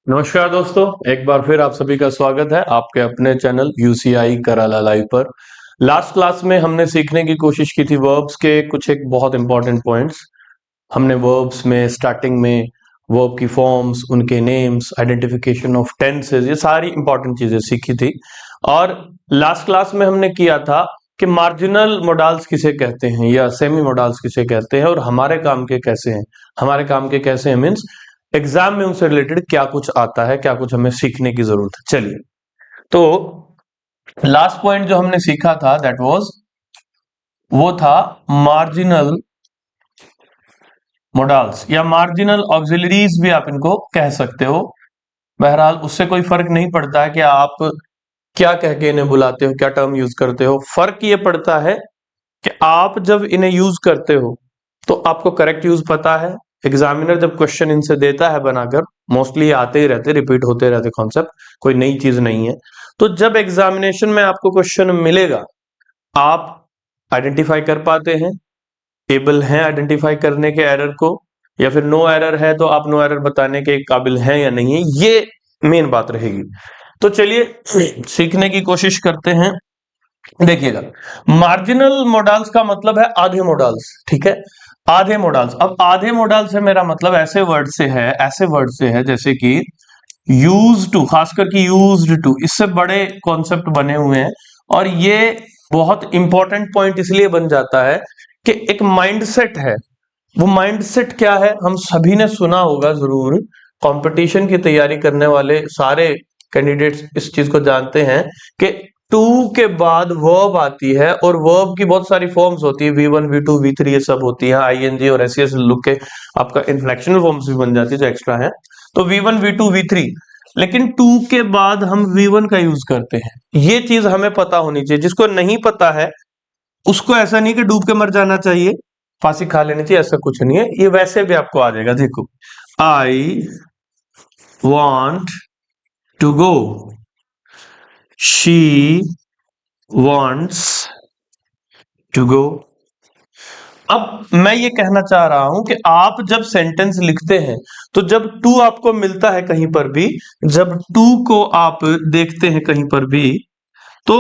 नमस्कार दोस्तों, एक बार फिर आप सभी का स्वागत है आपके अपने चैनल यूसीआई कराला लाइव पर। लास्ट क्लास में हमने सीखने की कोशिश की थी वर्ब्स के कुछ एक बहुत इंपॉर्टेंट पॉइंट्स। हमने वर्ब्स में स्टार्टिंग में वर्ब की फॉर्म्स, उनके नेम्स, आइडेंटिफिकेशन ऑफ टेंसेस, ये सारी इंपॉर्टेंट चीजें सीखी थी। और लास्ट क्लास में हमने किया था कि मार्जिनल मोडाल्स किसे कहते हैं या सेमी मोडाल्स किसे कहते हैं और हमारे काम के कैसे हैं। हमारे काम के कैसे हैं मीन्स एग्जाम में उनसे रिलेटेड क्या कुछ आता है, क्या कुछ हमें सीखने की जरूरत है। चलिए, तो लास्ट पॉइंट जो हमने सीखा था वो था मार्जिनल मोडाल्स या मार्जिनल ऑक्सिलरीज भी आप इनको कह सकते हो। बहरहाल उससे कोई फर्क नहीं पड़ता है कि आप क्या कह के इन्हें बुलाते हो, क्या टर्म यूज करते हो। फर्क ये पड़ता है कि आप जब इन्हें यूज करते हो तो आपको करेक्ट यूज पता है। एग्जामिनर जब क्वेश्चन इनसे देता है बनाकर, मोस्टली आते ही रहते, रिपीट होते रहते कॉन्सेप्ट, कोई नई चीज नहीं है। तो जब एग्जामिनेशन में आपको क्वेश्चन मिलेगा, आप आइडेंटिफाई कर पाते हैं, एबल हैं आइडेंटिफाई करने के एरर को, या फिर नो एरर है तो आप नो एरर बताने के काबिल हैं या नहीं है, ये मेन बात रहेगी। तो चलिए सीखने की कोशिश करते हैं। देखिएगा, मार्जिनल मोडाल्स का मतलब है आधे मोडाल्स, ठीक है, आधे मोडाल्स। अब आधे मोडाल से मेरा मतलब ऐसे वर्ड से है जैसे कि यूज टू, खासकर कि यूज्ड टू, इससे बड़े कॉन्सेप्ट बने हुए हैं। और ये बहुत इंपॉर्टेंट पॉइंट इसलिए बन जाता है कि एक माइंडसेट है। वो माइंडसेट क्या है, हम सभी ने सुना होगा जरूर। कंपटीशन की तैयारी करने वाले सारे कैंडिडेट्स इस चीज को जानते हैं कि टू के बाद वर्ब आती है और वर्ब की बहुत सारी फॉर्म्स होती है, V1 V2 V3 ये सब होती है, आईएनजी और एसईएस लुक के आपका इन्फ्लेक्शनल फॉर्म्स भी बन जाती है जो एक्स्ट्रा है। तो V1 V2 V3, लेकिन टू के बाद हम V1 का यूज करते हैं। ये चीज हमें पता होनी चाहिए। जिसको नहीं पता है उसको ऐसा नहीं कि डूब के मर जाना चाहिए, फांसी खा लेनी चाहिए, ऐसा कुछ नहीं है। ये वैसे भी आपको आ जाएगा। देखो, I want to go, she wants to go. अब मैं ये कहना चाह रहा हूं कि आप जब सेंटेंस लिखते हैं तो जब टू आपको मिलता है कहीं पर भी, जब टू को आप देखते हैं कहीं पर भी, तो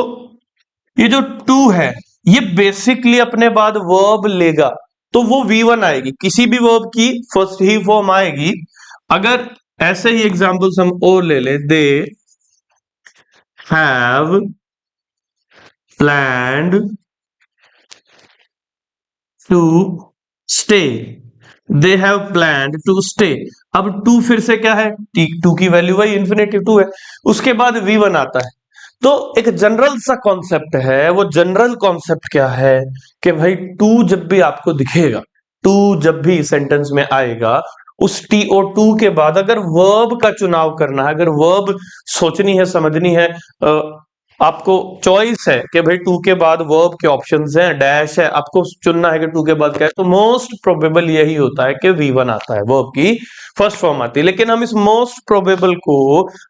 ये जो टू है ये बेसिकली अपने बाद वर्ब लेगा, तो वो V1 आएगी। किसी भी वर्ब की फर्स्ट ही फॉर्म आएगी। अगर ऐसे ही एग्जांपल्स हम और ले ले, they have planned to stay, they have planned to stay. अब टू फिर से क्या है, टू की वैल्यू वही इन्फिनेटिव टू है, उसके बाद V1 आता है। तो एक जनरल सा कॉन्सेप्ट है। वो जनरल कॉन्सेप्ट क्या है कि भाई टू जब भी आपको दिखेगा, टू जब भी सेंटेंस में आएगा, उस TO2 के बाद अगर वर्ब का चुनाव करना है, अगर वर्ब सोचनी है, समझनी है, आपको चॉइस है कि भाई टू के बाद वर्ब के ऑप्शंस हैं, डैश है, आपको चुनना है कि टू के बाद क्या है, तो मोस्ट प्रोबेबल यही होता है कि V1 आता है, वर्ब की फर्स्ट फॉर्म आती है। लेकिन हम इस मोस्ट प्रोबेबल को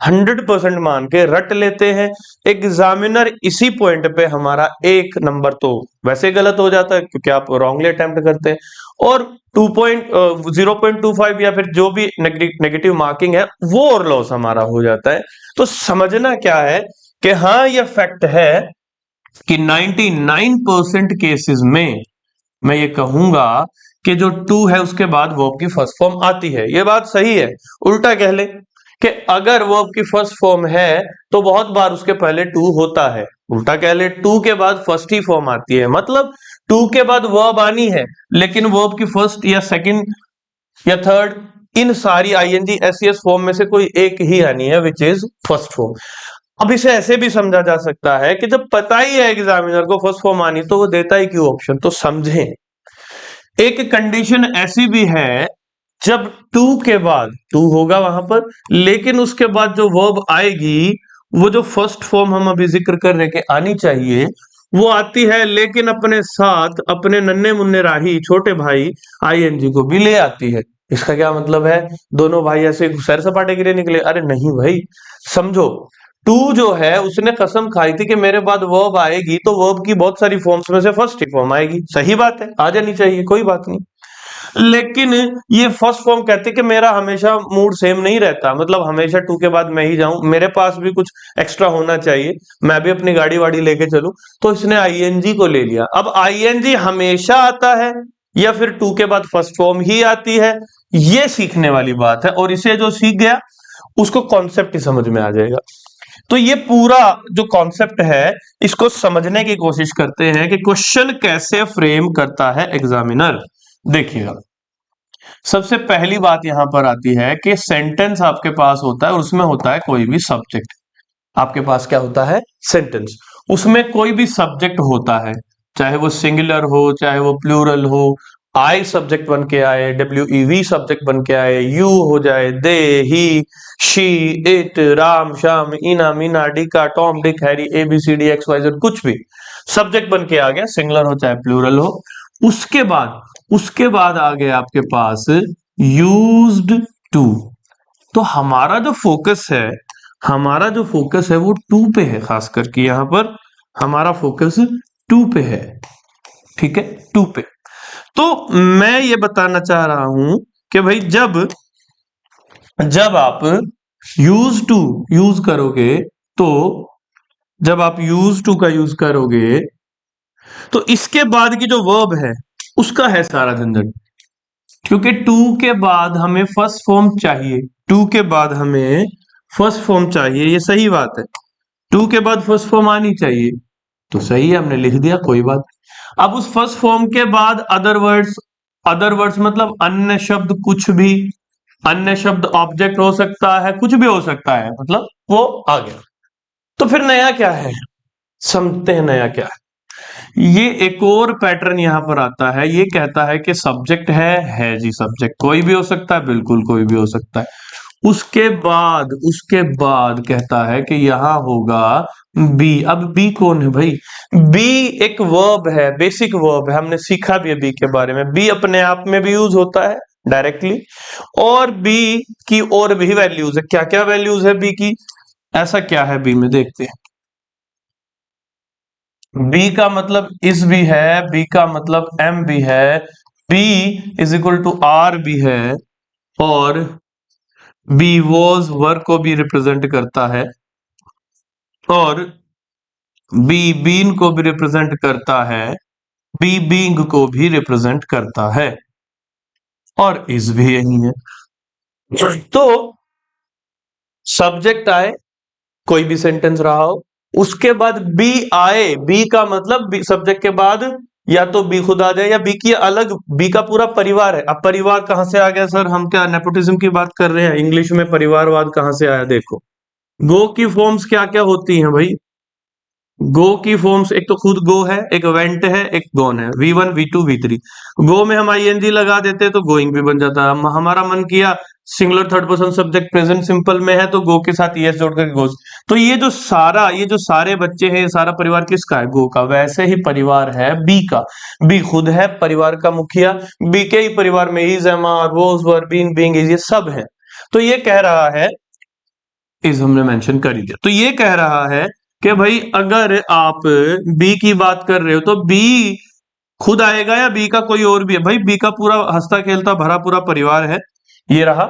100% मान के रट लेते हैं। एग्जामिनर इसी पॉइंट पे हमारा एक नंबर तो वैसे गलत हो जाता है क्योंकि आप रॉन्गली अटेम्प्ट करते हैं, और 0.25 या फिर जो भी नेगेटिव मार्किंग है वो और लॉस हमारा हो जाता है। तो समझना क्या है कि हाँ, यह फैक्ट है कि 99% केसेस में मैं ये कहूंगा कि जो टू है उसके बाद वर्ब की फर्स्ट फॉर्म आती है। ये बात सही है। उल्टा कह ले कि अगर वर्ब की फर्स्ट फॉर्म है तो बहुत बार उसके पहले टू होता है। उल्टा कह ले, टू के बाद फर्स्ट ही फॉर्म आती है, मतलब टू के बाद वर्ब आनी है, लेकिन वर्ब की फर्स्ट या सेकंड या थर्ड, इन सारी आईएनजी एसईएस फॉर्म में से कोई एक ही आनी है, विच इज फर्स्ट फॉर्म। अब इसे ऐसे भी समझा जा सकता है कि जब पता ही है एग्जामिनर को फर्स्ट फॉर्म आनी, तो वो देता ही क्यों ऑप्शन। तो समझें, एक कंडीशन ऐसी भी है जब टू के बाद टू होगा वहां पर, लेकिन उसके बाद जो वर्ब आएगी वो जो फर्स्ट फॉर्म हम अभी जिक्र कर रहे कि आनी चाहिए वो आती है, लेकिन अपने साथ अपने नन्हे मुन्ने राही छोटे भाई आईएनजी को भी ले आती है। इसका क्या मतलब है, दोनों भाई ऐसे सैर सपाटे के लिए निकले? अरे नहीं भाई, समझो, टू जो है उसने कसम खाई थी कि मेरे बाद वर्ब आएगी तो वर्ब की बहुत सारी फॉर्म्स में से फर्स्ट ही फॉर्म आएगी। सही बात है, आ जानी चाहिए, कोई बात नहीं। लेकिन ये फर्स्ट फॉर्म कहते कि मेरा हमेशा मूड सेम नहीं रहता, मतलब हमेशा टू के बाद मैं ही जाऊं, मेरे पास भी कुछ एक्स्ट्रा होना चाहिए, मैं भी अपनी गाड़ी वाड़ी लेके चलूं। तो इसने आईएनजी को ले लिया। अब आईएनजी हमेशा आता है या फिर टू के बाद फर्स्ट फॉर्म ही आती है, ये सीखने वाली बात है। और इसे जो सीख गया उसको कॉन्सेप्ट ही समझ में आ जाएगा। तो ये पूरा जो कॉन्सेप्ट है इसको समझने की कोशिश करते हैं कि क्वेश्चन कैसे फ्रेम करता है एग्जामिनर। देखिएगा, सबसे पहली बात यहां पर आती है कि सेंटेंस आपके पास होता है और उसमें होता है कोई भी सब्जेक्ट। आपके पास क्या होता है? सेंटेंस। उसमें कोई भी सब्जेक्ट होता है, चाहे वो सिंगुलर हो चाहे वो प्लूरल हो। आई सब्जेक्ट बन के आए, WEV सब्जेक्ट बन के आए, यू हो जाए, they, he, she, it, Ram, Shyam, Eena, Meena, Deeka, Tom, Dick, Harry, ABCD XYZ, कुछ भी सब्जेक्ट बन के आ गया, सिंगुलर हो चाहे प्लूरल हो। उसके बाद आ गया आपके पास यूज्ड टू। तो हमारा जो फोकस है वो टू पे है, खास करके यहां पर हमारा फोकस टू पे है। ठीक है, टू पे। तो मैं ये बताना चाह रहा हूं कि भाई जब जब आप यूज टू यूज करोगे, तो जब आप यूज टू का यूज करोगे तो इसके बाद की जो वर्ब है उसका है सारा झंझट। क्योंकि टू के बाद हमें फर्स्ट फॉर्म चाहिए, टू के बाद हमें फर्स्ट फॉर्म चाहिए, ये सही बात है। टू के बाद फर्स्ट फॉर्म आनी चाहिए, तो सही है, हमने लिख दिया, कोई बात। अब उस फर्स्ट फॉर्म के बाद अदर वर्ड्स मतलब अन्य शब्द, कुछ भी अन्य शब्द, ऑब्जेक्ट हो सकता है, कुछ भी हो सकता है, मतलब वो आ गया। तो फिर नया क्या है, समझते हैं नया क्या है। ये एक और पैटर्न यहां पर आता है, ये कहता है कि सब्जेक्ट है जी, सब्जेक्ट कोई भी हो सकता है, बिल्कुल कोई भी हो सकता है। उसके बाद कहता है कि यहां होगा बी। अब बी कौन है भाई? बी एक वर्ब है, बेसिक वर्ब है, हमने सीखा भी है बी के बारे में। बी अपने आप में भी यूज होता है डायरेक्टली, और बी की और भी वैल्यूज है। क्या क्या वैल्यूज है बी की, ऐसा क्या है बी में, देखते हैं। बी का मतलब इस भी है, बी का मतलब एम भी है, be is equal to are भी है, और बी वॉज वर्क को भी रिप्रेजेंट करता है, और बी बीन को भी रिप्रेजेंट करता है, बी बींग को भी रिप्रेजेंट करता है, और इस भी यही है। तो सब्जेक्ट आए, कोई भी सेंटेंस रहा हो, उसके बाद बी आए, बी का मतलब सब्जेक्ट के बाद या तो बी खुद आ जाए या बी की अलग, बी का पूरा परिवार है। अब परिवार कहां से आ गया सर, हम क्या नेपोटिज्म की बात कर रहे हैं? इंग्लिश में परिवारवाद कहां से आया, देखो। गो की फॉर्म्स क्या क्या होती हैं भाई? गो की फॉर्म्स, एक तो खुद गो है, एक वेंट है, एक गोन है, V1 V2 V3। गो में हम आईएनजी लगा देते तो गोइंग भी बन जाता। हमारा मन किया singular third person subject present simple में है तो गो के साथ ईएस जोड़ करके गोस। तो ये जो सारे बच्चे हैं, ये सारा परिवार किसका है? गो का। वैसे ही परिवार है बी का। बी खुद है परिवार का मुखिया, बी के ही परिवार में is, am, are, was, were, been, being, is, ये सब है। तो ये कह रहा है, इस हमने मेंशन कर ही दिया। तो ये कह रहा है कि भाई अगर आप बी की बात कर रहे हो तो बी खुद आएगा या बी का कोई और भी है? भाई बी का पूरा हंसता खेलता भरा पूरा परिवार है, ये रहा,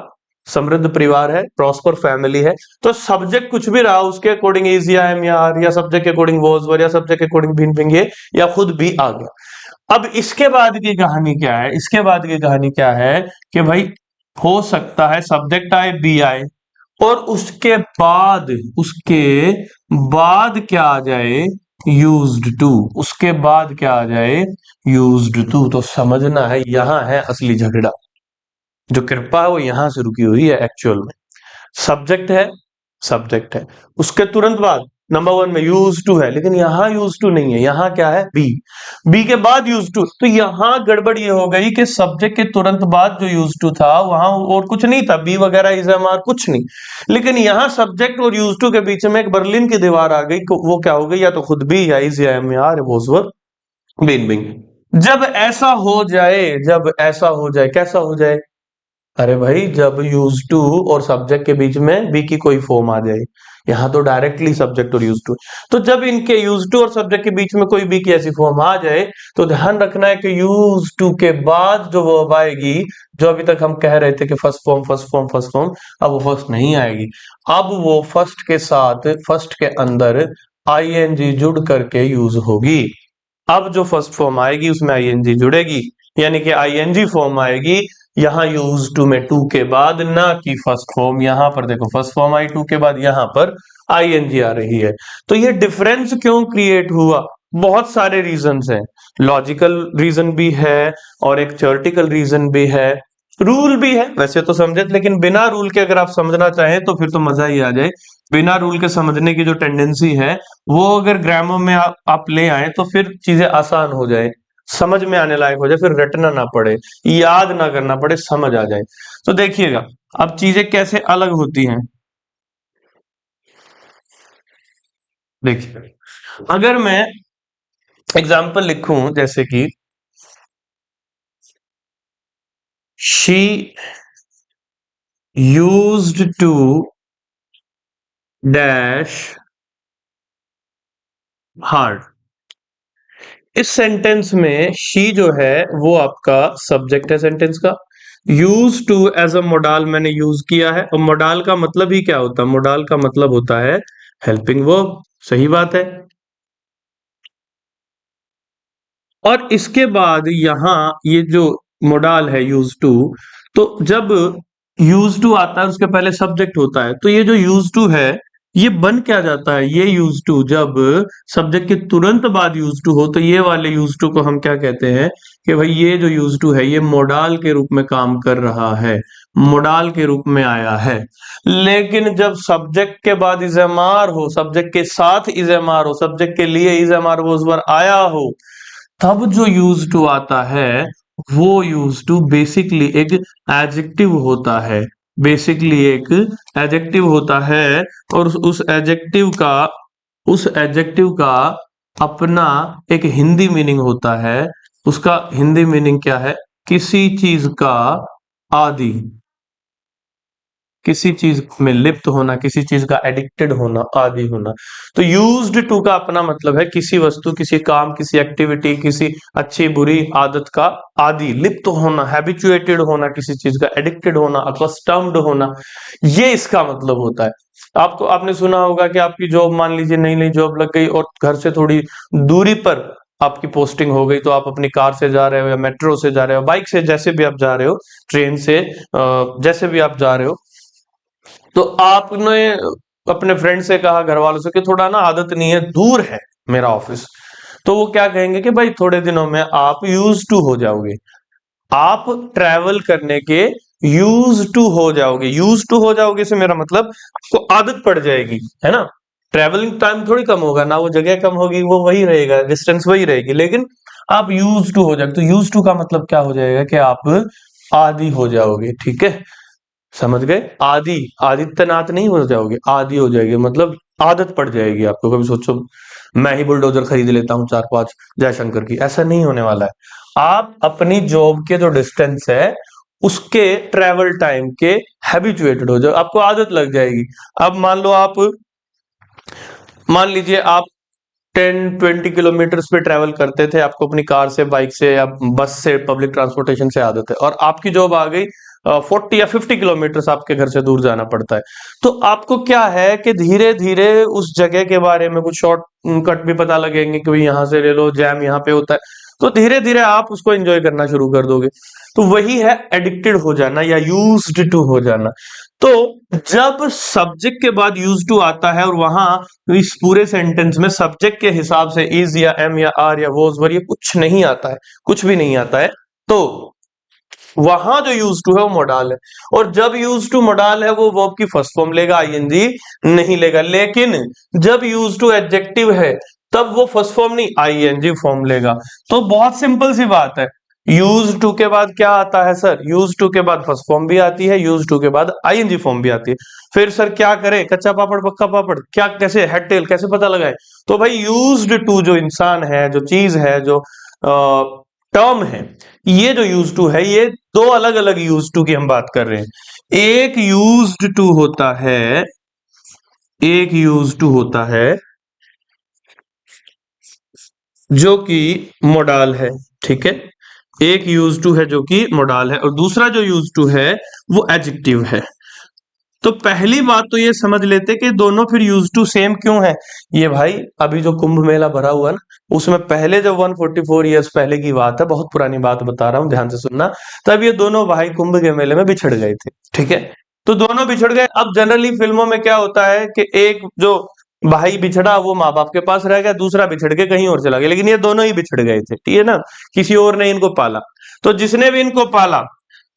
समृद्ध परिवार है, प्रॉस्पर फैमिली है। तो सब्जेक्ट कुछ भी रहा, उसके अकॉर्डिंग इज या एम या आर, या सब्जेक्ट के अकॉर्डिंग वॉज वर, या सब्जेक्ट के अकॉर्डिंग बिन बिंग ये, या खुद भी आ गया। अब इसके बाद की कहानी क्या है? इसके बाद की कहानी क्या है कि भाई हो सकता है सब्जेक्ट आए, बी आए, और उसके बाद क्या आ जाए? Used to. उसके बाद क्या आ जाए? Used to. तो समझना है, यहां है असली झगड़ा। जो कृपा है वो यहां से रुकी हुई है एक्चुअल में। सब्जेक्ट है, उसके तुरंत बाद नंबर वन में यूज टू है, लेकिन यहां यूज टू नहीं है, यहां क्या है? बी। बी के बाद यूज टू। तो यहां गड़बड़ ये हो गई कि सब्जेक्ट के तुरंत बाद जो यूज टू था वहां और कुछ नहीं था, बी वगैरह, इज, एम, आर, कुछ नहीं। लेकिन यहां सब्जेक्ट और यूज टू के बीच में एक बर्लिन की दीवार आ गई। वो क्या हो गई? या तो खुद बी, या इज, या एम, या are, was were, been being. जब ऐसा हो जाए कैसा हो जाए? अरे भाई, जब यूज टू और सब्जेक्ट के बीच में बी की कोई फॉर्म आ जाए, यहां तो डायरेक्टली सब्जेक्ट और यूज टू। तो जब इनके यूज टू और सब्जेक्ट के बीच में कोई बी की ऐसी फॉर्म आ जाए, तो ध्यान रखना है कि यूज टू के बाद जो वर्ब आएगी, जो अभी तक हम कह रहे थे कि first form first form first form, अब वो फर्स्ट नहीं आएगी। अब वो फर्स्ट के साथ, फर्स्ट के अंदर आईएनजी जुड़ करके यूज होगी। अब जो फर्स्ट फॉर्म आएगी उसमें आईएनजी जुड़ेगी, यानी कि आईएनजी फॉर्म आएगी यहां यूज टू में टू के बाद, ना कि फर्स्ट फॉर्म। यहां पर देखो फर्स्ट फॉर्म आई टू के बाद, यहां पर आईएनजी आ रही है। तो ये डिफरेंस क्यों क्रिएट हुआ? बहुत सारे रीजंस हैं। लॉजिकल रीजन भी है और एक थ्योरेटिकल रीजन भी है, रूल भी है वैसे तो समझे, लेकिन बिना रूल के अगर आप समझना चाहें तो फिर तो मजा ही आ जाए। बिना रूल के समझने की जो टेंडेंसी है, वो अगर ग्रामर में आप ले आए तो फिर चीजें आसान हो जाए, समझ में आने लायक हो जाए, फिर रटना ना पड़े, याद ना करना पड़े, समझ आ जाए। तो देखिएगा अब चीजें कैसे अलग होती हैं। देखिए, अगर मैं एग्जाम्पल लिखूं जैसे कि she used to dash hard. इस सेंटेंस में शी जो है वो आपका सब्जेक्ट है सेंटेंस का। Use to as a modal मैंने यूज किया है, और मोडाल का मतलब ही क्या होता है? मोडाल का मतलब होता है हेल्पिंग वर्ब। सही बात है। और इसके बाद यहां ये जो मोडाल है यूज टू, तो जब यूज टू आता है उसके पहले सब्जेक्ट होता है, तो ये जो यूज टू है ये बन क्या जाता है? ये यूज टू जब सब्जेक्ट के तुरंत बाद यूज टू हो, तो ये वाले यूज टू को हम क्या कहते हैं कि भाई ये जो यूज टू है ये मोडाल के रूप में काम कर रहा है, मोडाल के रूप में आया है। लेकिन जब सब्जेक्ट के बाद इजेमार हो, सब्जेक्ट के साथ इजेमार हो, सब्जेक्ट के लिए इजेमार वो उस बार आया हो, तब जो यूज टू आता है वो यूज टू बेसिकली एक एडजेक्टिव होता है। बेसिकली एक एडजेक्टिव होता है, और उस एडजेक्टिव का अपना एक हिंदी मीनिंग होता है। उसका हिंदी मीनिंग क्या है? किसी चीज का आदि, किसी चीज में लिप्त होना, किसी चीज का एडिक्टेड होना, आदि होना। तो यूज्ड टू का अपना मतलब है किसी वस्तु, किसी काम, किसी एक्टिविटी, किसी अच्छी बुरी आदत का आदि, लिप्त होना, हैबिचुएटेड होना, किसी चीज का एडिक्टेड होना, अकस्टम्ड होना, ये इसका मतलब होता है। आपने सुना होगा कि आपकी जॉब, मान लीजिए नई नई जॉब लग गई और घर से थोड़ी दूरी पर आपकी पोस्टिंग हो गई, तो आप अपनी कार से जा रहे हो या मेट्रो से जा रहे हो, बाइक से, जैसे भी आप जा रहे हो, ट्रेन से, जैसे भी आप जा रहे हो, तो आपने अपने फ्रेंड से कहा, घर वालों से, कि थोड़ा ना आदत नहीं है, दूर है मेरा ऑफिस। तो वो क्या कहेंगे कि भाई थोड़े दिनों में आप यूज टू हो जाओगे, आप ट्रैवल करने के यूज टू हो जाओगे। यूज टू हो जाओगे से मेरा मतलब आपको आदत पड़ जाएगी, है ना। ट्रैवलिंग टाइम थोड़ी कम होगा ना, वो जगह कम होगी, वो वही रहेगा, डिस्टेंस वही रहेगी, लेकिन आप यूज टू हो जाओगे। तो यूज टू का मतलब क्या हो जाएगा कि आप आदी हो जाओगे। ठीक है, समझ गए? आदि, आदित्यनाथ नहीं हो जाओगे, आदि हो जाएगी, मतलब आदत पड़ जाएगी आपको। कभी सोचो मैं ही बुलडोजर खरीद लेता हूँ 4-5 जयशंकर की, ऐसा नहीं होने वाला है। आप अपनी जॉब के जो डिस्टेंस है उसके ट्रेवल टाइम के हैबिचुएटेड हो जाओ, आपको आदत लग जाएगी। अब मान लीजिए आप 10-20 किलोमीटर पे ट्रेवल करते थे, आपको अपनी कार से, बाइक से या बस से, पब्लिक ट्रांसपोर्टेशन से आदत है, और आपकी जॉब आ गई 40 या 50 किलोमीटर आपके घर से दूर जाना पड़ता है। तो आपको क्या है कि धीरे धीरे उस जगह के बारे में कुछ शॉर्ट कट भी पता लगेंगे कि भाई यहाँ से ले लो, जैम यहाँ पे होता है, तो धीरे धीरे आप उसको एंजॉय करना शुरू कर दोगे। तो वही है एडिक्टेड हो जाना या यूज्ड टू हो जाना। तो जब सब्जेक्ट के बाद यूज टू आता है और वहां इस पूरे सेंटेंस में सब्जेक्ट के हिसाब से इज या एम या आर या वॉज वर ये कुछ नहीं आता है, कुछ भी नहीं आता है, तो वहां जो यूज टू है वो मोडाल है। और जब यूज टू मोडाल है वो वर्ब की फर्स्ट फॉर्म लेगा, आईएनजी नहीं लेगा। लेकिन जब यूज टू एडजेक्टिव है तब वो फर्स्ट फॉर्म नहीं, आईएनजी फॉर्म लेगा। तो बहुत सिंपल सी बात है, यूज टू के बाद क्या आता है सर? यूज टू के बाद फर्स्ट फॉर्म भी आती है, यूज टू के बाद आईएनजी फॉर्म भी आती है। फिर सर क्या करें? कच्चा पापड़ पक्का पापड़, क्या, कैसे, हेड टेल कैसे पता लगाए? तो भाई यूज्ड टू जो इंसान है, जो चीज है, जो टर्म है। ये जो यूज टू है, ये दो अलग अलग यूज टू की हम बात कर रहे हैं। एक यूज्ड टू होता है, एक यूज टू होता है जो कि मोडाल है, ठीक है। एक यूज टू है जो कि मोडाल है, और दूसरा जो यूज टू है वो एडजेक्टिव है। तो पहली बात तो ये समझ लेते कि दोनों फिर यूज टू सेम क्यों है। ये भाई अभी जो कुंभ मेला भरा हुआ ना, उसमें पहले जो 144 ईयर्स पहले की बात है, बहुत पुरानी बात बता रहा हूं, ध्यान से सुनना। तब ये दोनों भाई कुंभ के मेले में बिछड़ गए थे, ठीक है। तो दोनों बिछड़ गए। अब जनरली फिल्मों में क्या होता है कि एक जो भाई बिछड़ा वो माँ बाप के पास रह गया, दूसरा बिछड़ के कहीं और चला गया, लेकिन ये दोनों ही बिछड़ गए थे, ठीक है ना। किसी और ने इनको पाला। तो जिसने भी इनको पाला,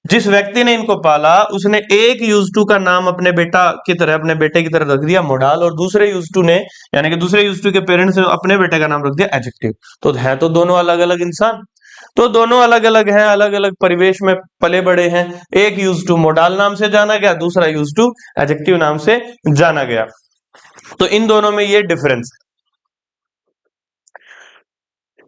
जिस व्यक्ति ने इनको पाला, उसने एक यूज टू का नाम अपने बेटा की तरह, अपने बेटे की तरह रख दिया मोडाल, और दूसरे यूज टू ने, यानी कि दूसरे यूज टू के पेरेंट्स ने अपने बेटे का नाम रख दिया एडजेक्टिव। तो है तो दोनों अलग अलग इंसान, तो दोनों अलग अलग हैं, अलग अलग परिवेश में पले बड़े हैं। एक यूज टू मोडाल नाम से जाना गया, दूसरा यूज टू एडजेक्टिव नाम से जाना गया। तो इन दोनों में ये डिफरेंस है।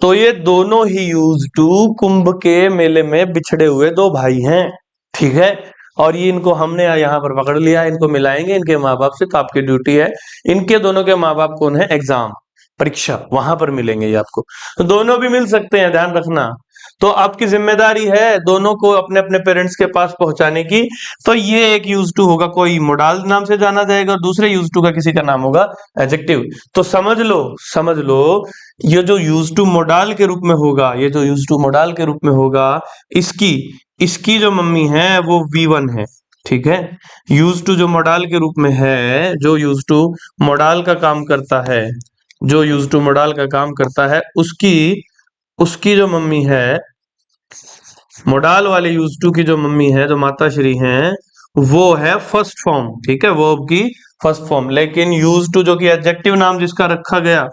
तो ये दोनों ही यूज टू कुंभ के मेले में बिछड़े हुए दो भाई हैं, ठीक है। और ये इनको हमने यहाँ पर पकड़ लिया, इनको मिलाएंगे इनके माँ बाप से, तो आपकी ड्यूटी है, इनके दोनों के माँ बाप कौन है, एग्जाम, परीक्षा, वहां पर मिलेंगे ये आपको। तो दोनों भी मिल सकते हैं, ध्यान रखना। तो आपकी जिम्मेदारी है दोनों को अपने अपने पेरेंट्स के पास पहुंचाने की। तो ये एक यूज टू होगा, कोई मोडाल नाम से जाना जाएगा, और दूसरे यूज टू का किसी का नाम होगा एडजेक्टिव। तो समझ लो, समझ लो, ये जो यूज टू मोडाल के रूप में होगा, ये जो यूज टू मोडाल के रूप में होगा, इसकी इसकी जो मम्मी है वो V1 है, ठीक है। यूज टू जो मोडाल के रूप में है, जो यूज टू मोडाल का काम करता है, जो यूज टू मोडाल का काम करता है, उसकी उसकी जो मम्मी है, मोडाल वाले यूज टू की जो मम्मी है, जो माता श्री हैं, वो है फर्स्ट फॉर्म, ठीक है, वर्ब की फर्स्ट फॉर्म। लेकिन यूज टू जो कि एडजेक्टिव नाम जिसका रखा गया,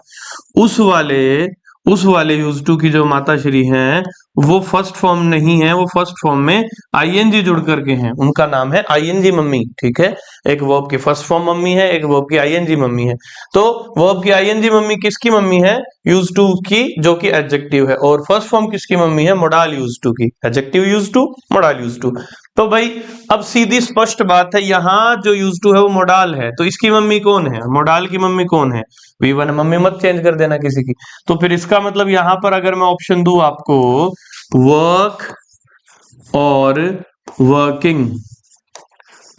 उस वाले उस वाले यूज टू की जो माता श्री हैं, वो फर्स्ट फॉर्म नहीं है, वो फर्स्ट फॉर्म में आईएनजी जुड़ करके हैं, उनका नाम है आईएनजी मम्मी, ठीक है। एक वर्ब की फर्स्ट फॉर्म मम्मी है, एक वर्ब की आईएनजी मम्मी है। तो वर्ब की आईएनजी मम्मी किसकी मम्मी है, यूज टू की, जो कि एडजेक्टिव है। और फर्स्ट फॉर्म किसकी मम्मी है, मोडाल यूज टू की, adjective use to, modal use to. तो भाई अब सीधी स्पष्ट बात है, यहाँ जो यूज टू है वो मोडाल है, तो इसकी मम्मी कौन है, मोडाल की मम्मी कौन है, V1। मम्मी मत चेंज कर देना किसी की। तो फिर इसका मतलब यहां पर अगर मैं ऑप्शन दूं आपको, वर्क और वर्किंग,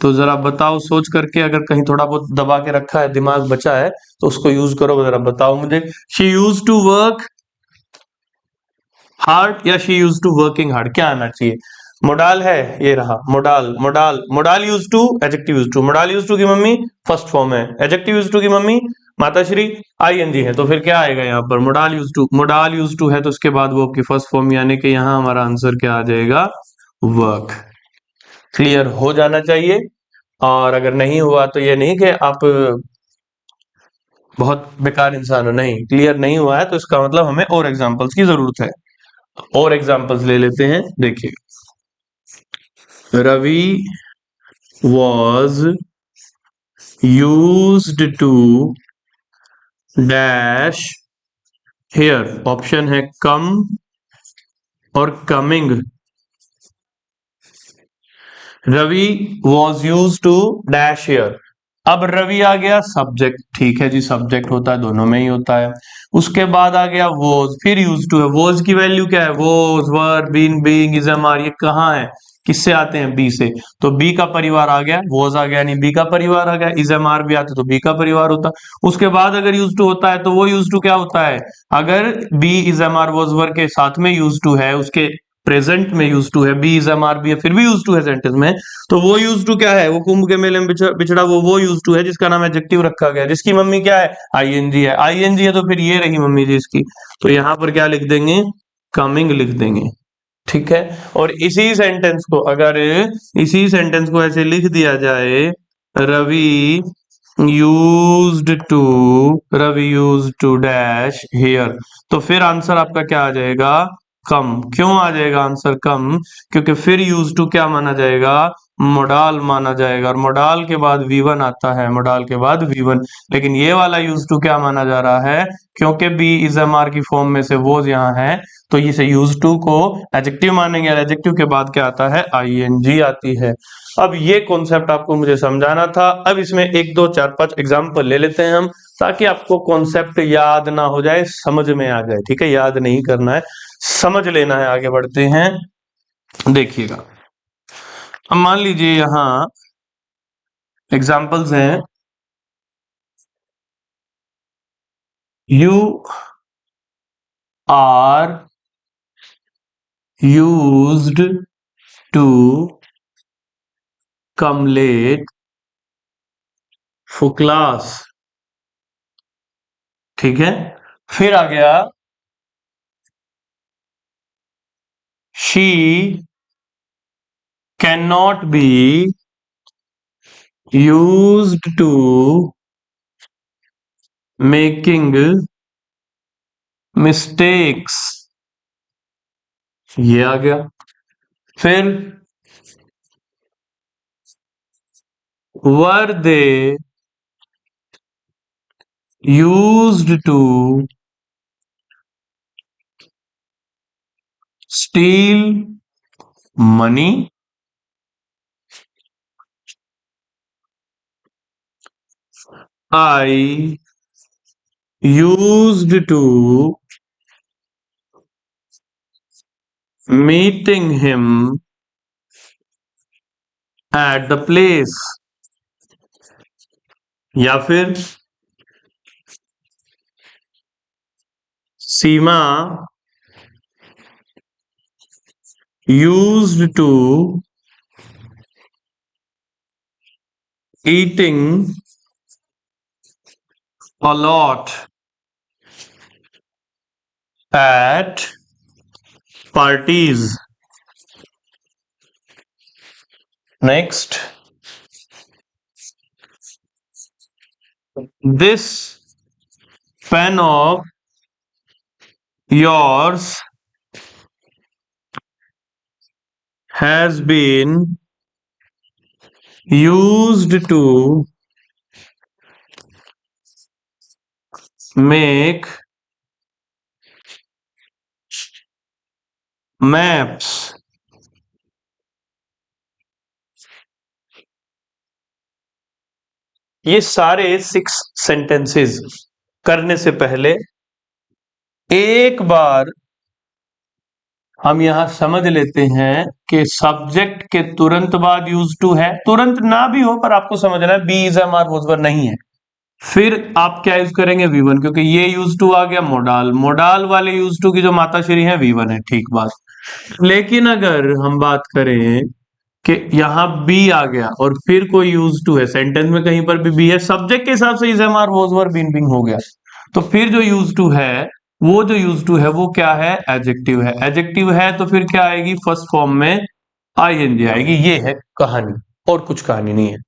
तो जरा बताओ सोच करके, अगर कहीं थोड़ा बहुत दबा के रखा है, दिमाग बचा है, तो उसको यूज करो, जरा बताओ मुझे। She use to work hard या she use to working hard, क्या आना चाहिए। मोडाल है, ये रहा modal, modal, modal use to, adjective use to. Modal use to की मम्मी फर्स्ट फॉर्म है, एडजेक्टिव यूज टू की मम्मी माताश्री आईएनजी है। तो फिर क्या आएगा यहाँ पर, modal use to, modal use to है तो उसके बाद वो आपकी फर्स्ट फॉर्म, यानी कि यहाँ हमारा आंसर क्या आ जाएगा, वर्क। क्लियर हो जाना चाहिए। और अगर नहीं हुआ तो ये नहीं कि आप बहुत बेकार इंसान हो, नहीं, क्लियर नहीं हुआ है तो इसका मतलब हमें और एग्जांपल्स की जरूरत है। और एग्जांपल्स ले लेते हैं, देखिए। Ravi was used to dash here, option है कम और coming. Ravi was use to dash here. अब रवि आ गया सब्जेक्ट, ठीक है जी, सब्जेक्ट होता है, दोनों में ही होता है। उसके बाद आ गया वॉज, फिर यूज टू है। वॉज की वैल्यू क्या है, was, were, been, being, is, am, are, ये कहाँ है, किससे आते हैं, बी से। तो बी का परिवार आ गया, वॉज आ गया यानी बी का परिवार आ गया, इज, एम, आर भी आते तो बी का परिवार होता। उसके बाद अगर यूज टू होता है तो वो यूज टू क्या होता है, अगर be, is, am, are, was, were के साथ में यूज टू है, उसके प्रेजेंट में यूज टू है, बी, इज, एम, आर भी है, फिर भी यूज टू है सेंटेंस में, तो वो यूज टू क्या है, वो कुंभ के मेले में बिछड़ा वो यूज टू है जिसका नाम एडजेक्टिव रखा गया, जिसकी मम्मी क्या है, आईएनजी है। आईएनजी है तो फिर ये रही मम्मी जी इसकी, तो यहां पर क्या लिख देंगे, कमिंग लिख देंगे, ठीक है। और इसी सेंटेंस को, अगर इसी सेंटेंस को ऐसे लिख दिया जाए, Ravi Ravi used to dash here, तो फिर आंसर आपका क्या आ जाएगा, कम। क्यों आ जाएगा आंसर कम, क्योंकि फिर यूज टू क्या माना जाएगा, मोडाल माना जाएगा, और मोडाल के बाद V1 आता है, मोडाल के बाद V1। लेकिन ये वाला यूज टू क्या माना जा रहा है, क्योंकि बी, इज, एम, आर की फॉर्म में से वो यहाँ है, तो इसे यूज टू को एडजेक्टिव मानेंगे और एडजेक्टिव के बाद क्या आता है, आईएनजी आती है। अब ये कॉन्सेप्ट आपको मुझे समझाना था। अब इसमें 1 2 4 5 एग्जाम्पल ले लेते हैं हम, ताकि आपको कॉन्सेप्ट याद ना हो जाए, समझ में आ जाए। ठीक है, याद नहीं करना है, समझ लेना है। आगे बढ़ते हैं, देखिएगा। अब मान लीजिए यहां एग्जाम्पल्स हैं, you are used to come late for class. ठीक है, फिर आ गया she can not be used to making mistakes, ये आ गया। फिर were they used to steal money, I used to meeting him at the place। या फिर सीमा used to eating a lot at parties। Next, this pen of yours has been used to make maps। ये सारे 6 sentences करने से पहले एक बार हम यहां समझ लेते हैं कि सब्जेक्ट के तुरंत बाद यूज टू है, तुरंत ना भी हो पर आपको समझना है be is am are was नहीं है। फिर आप क्या यूज करेंगे, वी1, क्योंकि ये यूज टू आ गया मोडाल, मोडाल वाले यूज टू की जो माताश्री है वी1 है। ठीक बात। लेकिन अगर हम बात करें कि यहाँ बी आ गया और फिर कोई यूज टू है, सेंटेंस में कहीं पर भी बी है, सब्जेक्ट के हिसाब से is am are was were been being हो गया, तो फिर जो यूज टू है, वो जो यूज टू है वो क्या है, एडजेक्टिव है। एडजेक्टिव है तो फिर क्या आएगी, फर्स्ट फॉर्म में आईएनजी आएगी। ये है कहानी, और कुछ कहानी नहीं है।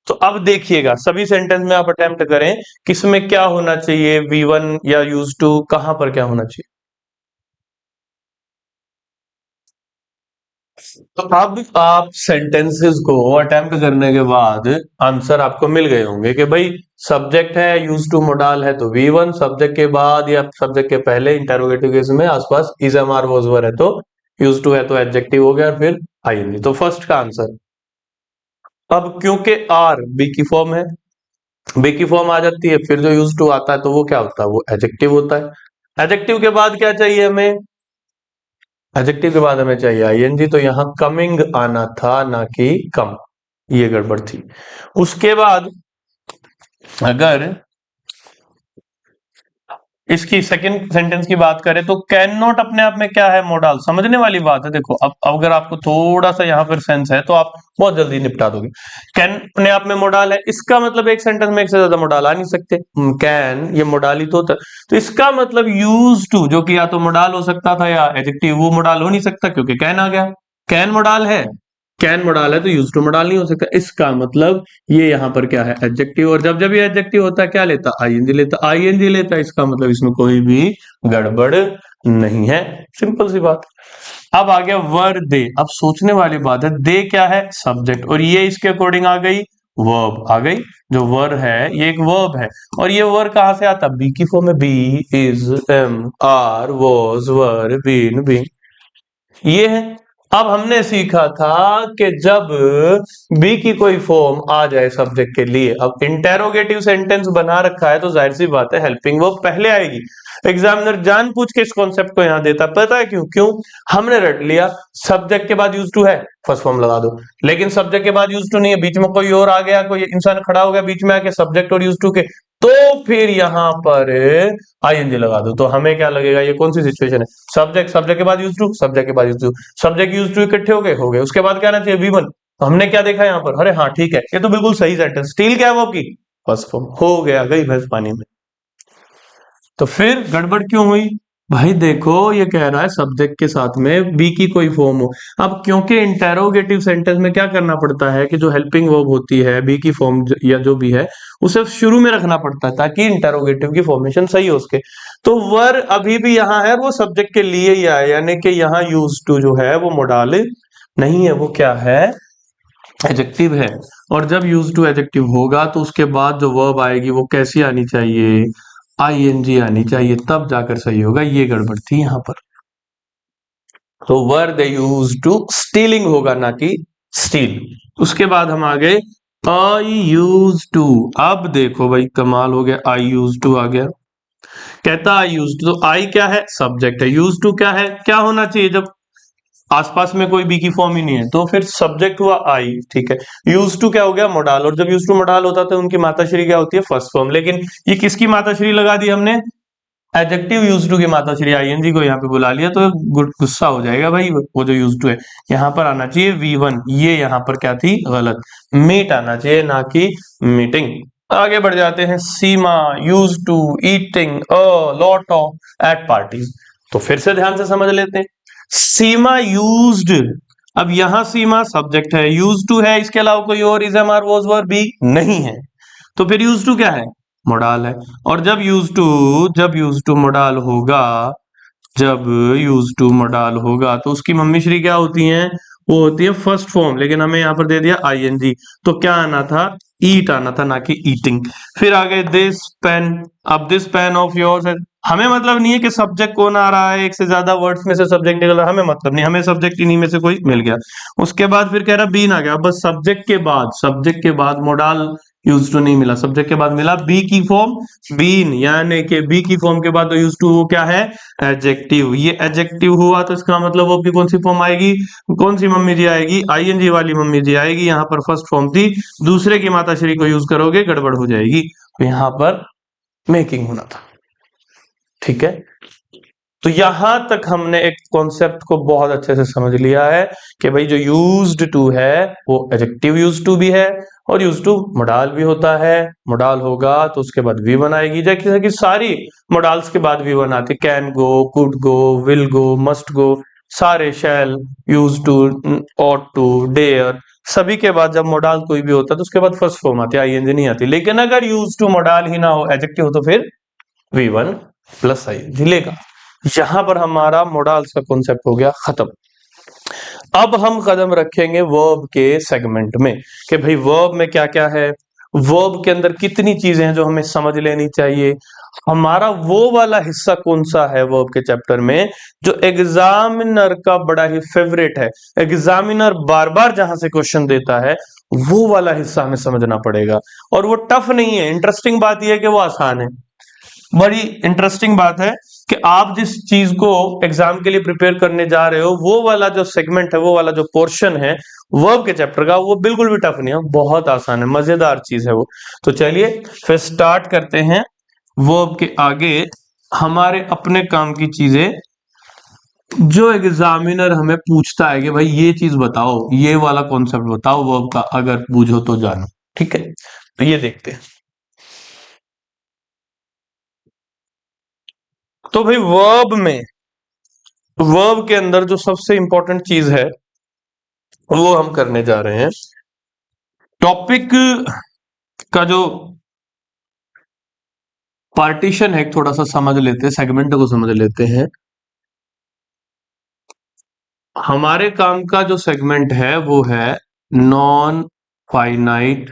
तो अब देखिएगा, सभी सेंटेंस में आप अटेम्प्ट करें, किसमें क्या होना चाहिए, वी1 या यूज टू, कहां पर क्या होना चाहिए। तो अब आप सेंटेंसेस को अटेम्प्ट करने के बाद आंसर आपको मिल गए होंगे कि भाई सब्जेक्ट है, यूज टू मोडाल है तो वी1, सब्जेक्ट के बाद या सब्जेक्ट के पहले इंटरोगेटिव केस में आसपास is am are was were है तो यूज टू है तो एडजेक्टिव हो गया, और फिर आईएनजी, तो फर्स्ट का आंसर। अब क्योंकि आर बी की फॉर्म है, बी की फॉर्म आ जाती है, फिर जो यूज टू आता है तो वो क्या होता है, वो एडजेक्टिव होता है। एडजेक्टिव के बाद क्या चाहिए हमें, एडजेक्टिव के बाद हमें चाहिए आईएनजी, तो यहां कमिंग आना था ना कि कम, ये गड़बड़ थी। उसके बाद अगर इसकी सेकंड सेंटेंस की बात करें तो कैन नॉट अपने आप में क्या है, मोडाल, समझने वाली बात है। देखो अब अगर आपको थोड़ा सा यहां पर सेंस है तो आप बहुत जल्दी निपटा दोगे। कैन अपने आप में मोडाल है, इसका मतलब एक सेंटेंस में एक से ज्यादा मोडाल आ नहीं सकते। कैन ये मोडाल ही तो होता है, तो इसका मतलब यूज टू जो कि या तो मोडाल हो सकता था या एडजेक्टिव, वो मोडाल हो नहीं सकता क्योंकि कैन आ गया। कैन मोडाल है, कैन मोडाल है तो यूज टू मोडाल नहीं हो सकता। इसका मतलब ये यहाँ पर क्या है, एडजेक्टिव, और जब जब ये एडजेक्टिव होता है क्या लेता, आईएनजी लेता, आईएनजी लेता, इसका मतलब इसमें कोई भी गड़बड़ नहीं है, सिंपल सी बात। अब आ गया वर दे। अब सोचने वाली बात है, दे क्या है, सब्जेक्ट, और ये इसके अकॉर्डिंग आ गई वर्ब आ गई। जो वर है ये एक वर्ब है, और ये वर कहां से आता? बी की फॉर्म में, be, is, am, are, was, were, been, being, ये है। अब हमने सीखा था कि जब बी की कोई फॉर्म आ जाए सब्जेक्ट के लिए, अब इंटेरोगेटिव सेंटेंस बना रखा है तो जाहिर सी बात है हेल्पिंग वर्ब पहले आएगी। एग्जामिनर जानबूझ के इस कॉन्सेप्ट को यहां देता, पता है क्यों? क्यों? हमने रट लिया सब्जेक्ट के बाद यूज टू है, फर्स्ट फॉर्म लगा दो, लेकिन सब्जेक्ट के बाद यूज टू नहीं है, बीच में कोई और आ गया, कोई इंसान खड़ा हो गया बीच में आके सब्जेक्ट और यूज टू के, तो फिर यहां पर आईएनजी लगा दो। तो हमें क्या लगेगा, ये कौन सी सिचुएशन है? सब्जेक्ट, सब्जेक्ट के बाद यूज टू, सब्जेक्ट के बाद use to, subject use to इकट्ठे हो गए, उसके बाद क्या आना चाहिए? वी1। तो हमने क्या देखा यहाँ पर? अरे हाँ ठीक है, ये तो बिल्कुल सही सेंटेंस, स्टील क्या है वो की फर्स्ट फॉर्म, हो गया, गई भैंस पानी में। तो फिर गड़बड़ क्यों हुई? भाई देखो ये कह रहा है सब्जेक्ट के साथ में बी की कोई फॉर्म हो। अब क्योंकि इंटेरोगेटिव सेंटेंस में क्या करना पड़ता है कि जो हेल्पिंग वर्ब होती है बी की फॉर्म या जो भी है उसे शुरू में रखना पड़ता है ताकि इंटेरोगेटिव की फॉर्मेशन सही हो उसके। तो वर अभी भी यहाँ है और वो सब्जेक्ट के लिए ही आया, यानी कि यहाँ यूज टू जो है वो मोडाल नहीं है, वो क्या है? एडजेक्टिव है। और जब यूज टू एडजेक्टिव होगा तो उसके बाद जो वर्ब आएगी वो कैसी आनी चाहिए? आईएनजी आनी चाहिए, तब जाकर सही होगा। ये गड़बड़ थी यहां पर। तो वर दे यूज टू स्टीलिंग होगा, ना कि स्टील। उसके बाद हम आ गए आई यूज टू। अब देखो भाई कमाल हो गया, आई यूज टू आ गया। कहता आई यूज टू, तो आई क्या है? सब्जेक्ट है। यूज टू क्या है? क्या होना चाहिए जब आसपास में कोई बी की फॉर्म ही नहीं है? तो फिर सब्जेक्ट हुआ आई, ठीक है। यूज टू क्या हो गया? मोडाल। और जब यूज टू मोडाल होता है तो उनकी माताश्री क्या होती है? First form. लेकिन ये किसकी माताश्री लगा दी हमने? एडजेक्टिव यूज टू की माताश्री आईएनजी को यहाँ पे बुला लिया, तो गुस्सा हो जाएगा भाई। वो जो यूज टू है यहाँ पर आना चाहिए वी1, ये यहाँ पर क्या थी? गलत। मीट आना चाहिए, ना कि मीटिंग। आगे बढ़ जाते हैं। Seema use to eating a lot of at parties. तो फिर से ध्यान से समझ लेते हैं। सीमा यूज्ड, अब यहां सीमा सब्जेक्ट है, यूज टू है, इसके अलावा कोई और is, am, are, was, were, be नहीं है, तो फिर यूज टू क्या है? मोडाल है। और जब यूज टू मोडाल होगा, जब यूज टू मोडाल होगा तो उसकी मम्मी श्री क्या होती हैं? वो होती है फर्स्ट फॉर्म, लेकिन हमें यहाँ पर दे दिया आईएनजी, तो क्या आना था? ईट आना था, ना कि ईटिंग। फिर आ गए दिस पेन। अब दिस पेन ऑफ योर्स है, हमें मतलब नहीं है कि सब्जेक्ट कौन आ रहा है, एक से ज्यादा वर्ड्स में से सब्जेक्ट निकल रहा है, हमें मतलब नहीं, हमें सब्जेक्ट इन्हीं में से कोई मिल गया। उसके बाद फिर कह रहा बीन आ गया, बस सब्जेक्ट के बाद मोडाल यूज टू नहीं मिला, सब्जेक्ट के बाद मिला बी की फॉर्म बीन, यानी कि बी की फॉर्म के बाद यूज टू वो क्या है? एडजेक्टिव। ये एडजेक्टिव हुआ तो इसका मतलब वो की कौन सी फॉर्म आएगी? कौन सी मम्मी जी आएगी? आईएनजी वाली मम्मी जी आएगी। यहाँ पर फर्स्ट फॉर्म थी, दूसरे की माताश्री को यूज करोगे गड़बड़ हो जाएगी, तो यहाँ पर मेकिंग होना था। ठीक है, तो यहां तक हमने एक कॉन्सेप्ट को बहुत अच्छे से समझ लिया है कि भाई जो यूज्ड टू है वो एडजेक्टिव यूज टू भी है और यूज टू मोडाल भी होता है। मोडाल होगा तो उसके बाद वी वन आएगी, जैसे कि सारी मोडाल्स के बाद वी वन आती, can go, could go, will go, must go, सारे shall, use to, ought to, dare, सभी के बाद जब मोडाल कोई भी होता है तो उसके बाद फर्स्ट फॉर्म आती है, आईएनजी नहीं आती। लेकिन अगर यूज टू मोडाल ही ना हो, एडजेक्टिव हो, तो फिर वी वन प्लस आईएनजी लेगा। यहां पर हमारा मोडाल्स का कॉन्सेप्ट हो गया खत्म। अब हम कदम रखेंगे वर्ब के सेगमेंट में कि भाई वर्ब में क्या क्या है, वर्ब के अंदर कितनी चीजें हैं जो हमें समझ लेनी चाहिए। हमारा वो वाला हिस्सा कौन सा है वर्ब के चैप्टर में जो एग्जामिनर का बड़ा ही फेवरेट है, एग्जामिनर बार बार जहां से क्वेश्चन देता है, वो वाला हिस्सा हमें समझना पड़ेगा। और वो टफ नहीं है, इंटरेस्टिंग बात यह है कि वो आसान है। बड़ी इंटरेस्टिंग बात है कि आप जिस चीज को एग्जाम के लिए प्रिपेयर करने जा रहे हो, वो वाला जो सेगमेंट है, वो वाला जो पोर्शन है वर्ब के चैप्टर का, वो बिल्कुल भी टफ नहीं है, बहुत आसान है, मजेदार चीज है वो। तो चलिए फिर स्टार्ट करते हैं। वर्ब के आगे हमारे अपने काम की चीजें जो एग्जामिनर हमें पूछता है कि भाई ये चीज बताओ, ये वाला कॉन्सेप्ट बताओ वर्ब का, अगर बूझो तो जानो। ठीक है, तो ये देखते हैं। तो भाई वर्ब के अंदर जो सबसे इंपॉर्टेंट चीज है वो हम करने जा रहे हैं। टॉपिक का जो पार्टीशन है थोड़ा सा समझ लेते हैं, सेगमेंट को समझ लेते हैं। हमारे काम का जो सेगमेंट है वो है नॉन फाइनाइट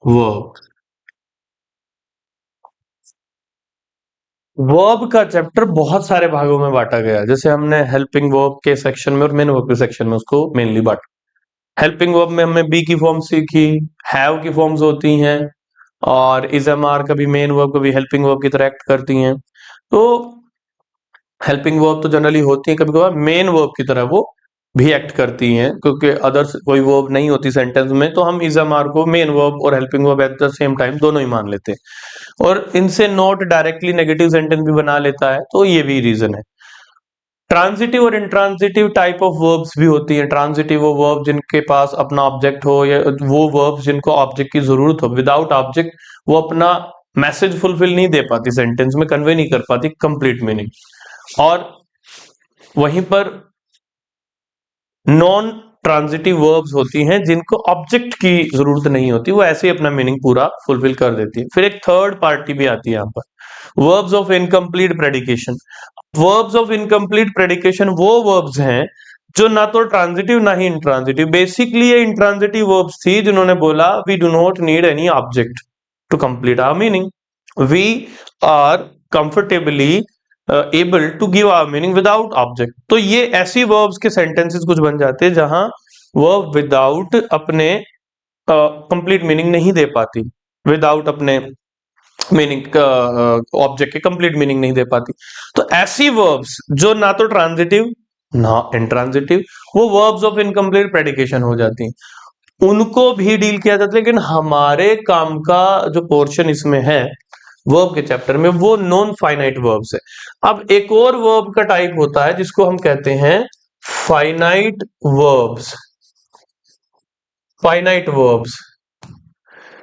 वर्ब। वर्ब का चैप्टर बहुत सारे भागों में बांटा गया है। जैसे हमने हेल्पिंग वर्ब के सेक्शन में और मेन वर्ब के सेक्शन में उसको मेनली बांटा। हेल्पिंग वर्ब में हमने बी की फॉर्म सीखी, हैव की फॉर्म्स होती हैं, और इज एम आर कभी मेन वर्ब कभी हेल्पिंग वर्ब की तरह एक्ट करती हैं। तो हेल्पिंग वर्ब तो जनरली होती है, कभी कभार मेन वर्ब की तरह वो भी एक्ट करती हैं, क्योंकि अदर्स कोई वर्ब नहीं होती सेंटेंस में, तो हम इज एम आर को मेन वर्ब और helping verb at the same time दोनों ही मान लेते हैं। और इनसे नोट डायरेक्टली नेगेटिव सेंटेंस भी बना लेता है, तो ये भी रीजन है। ट्रांजिटिव और इंट्रांजिटिव टाइप ऑफ वर्ब्स भी होती है। ट्रांजिटिव वो वर्ब जिनके पास अपना ऑब्जेक्ट हो, या वो वर्ब्स जिनको ऑब्जेक्ट की जरूरत हो। विदाउट ऑब्जेक्ट वो अपना मैसेज फुलफिल नहीं दे पाती, सेंटेंस में कन्वे नहीं कर पाती कंप्लीट मीनिंग। और वहीं पर नॉन ट्रांजिटिव वर्ब्स होती हैं जिनको ऑब्जेक्ट की जरूरत नहीं होती, वो ऐसे ही अपना मीनिंग पूरा फुलफिल कर देती है। फिर एक थर्ड पार्टी भी आती है यहाँ पर, verbs of incomplete predication. Verbs of incomplete predication वो वर्ब्स हैं जो ना तो ट्रांजिटिव ना ही इंट्रांजिटिव। बेसिकली ये इंट्रांजिटिव वर्ब्स थी जिन्होंने बोला we do not need any object to complete our meaning, we are comfortably able to give our meaning without object. तो ये ऐसी वर्ब्स के सेंटेंसेस कुछ बन जाते हैं जहां वर्ब विदाउट अपने कंप्लीट मीनिंग नहीं दे पाती, विदाउट अपने मीनिंग ऑब्जेक्ट के कंप्लीट मीनिंग नहीं दे पाती। तो ऐसी वर्ब्स जो ना तो ट्रांजिटिव ना इंट्रांजिटिव, वो वर्ब्स ऑफ इनकम्प्लीट प्रेडिकेशन हो जाती हैं। उनको भी डील किया जाता है, लेकिन हमारे काम का जो पोर्शन इसमें है वर्ब के चैप्टर में, वो नॉन फाइनाइट वर्ब्स है। अब एक और वर्ब का टाइप होता है जिसको हम कहते हैं फाइनाइट वर्ब्स। फाइनाइट वर्ब्स,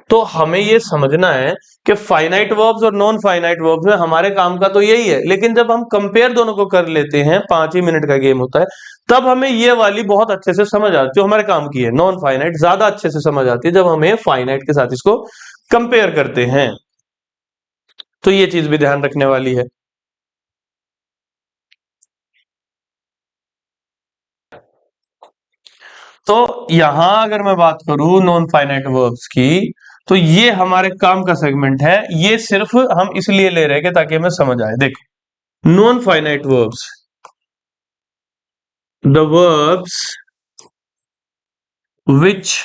तो हमें ये समझना है कि फाइनाइट वर्ब्स और नॉन फाइनाइट वर्ब्स में हमारे काम का तो यही है, लेकिन जब हम कंपेयर दोनों को कर लेते हैं, 5 ही मिनट का गेम होता है, तब हमें ये वाली बहुत अच्छे से समझ आती है। जो हमारे काम की है नॉन फाइनाइट ज्यादा अच्छे से समझ आती है जब हमें फाइनाइट के साथ इसको कंपेयर करते हैं। तो ये चीज भी ध्यान रखने वाली है। तो यहां अगर मैं बात करूं नॉन फाइनाइट वर्ब्स की, तो ये हमारे काम का सेगमेंट है। ये सिर्फ हम इसलिए ले रहे हैं कि ताकि हमें समझ आए। देखो, non finite verbs, the verbs which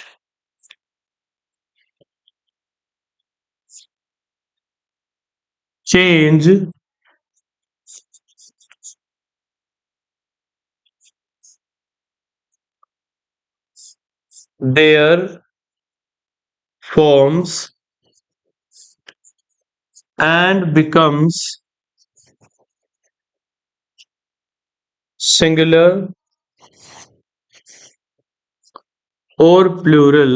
change their forms and becomes singular or plural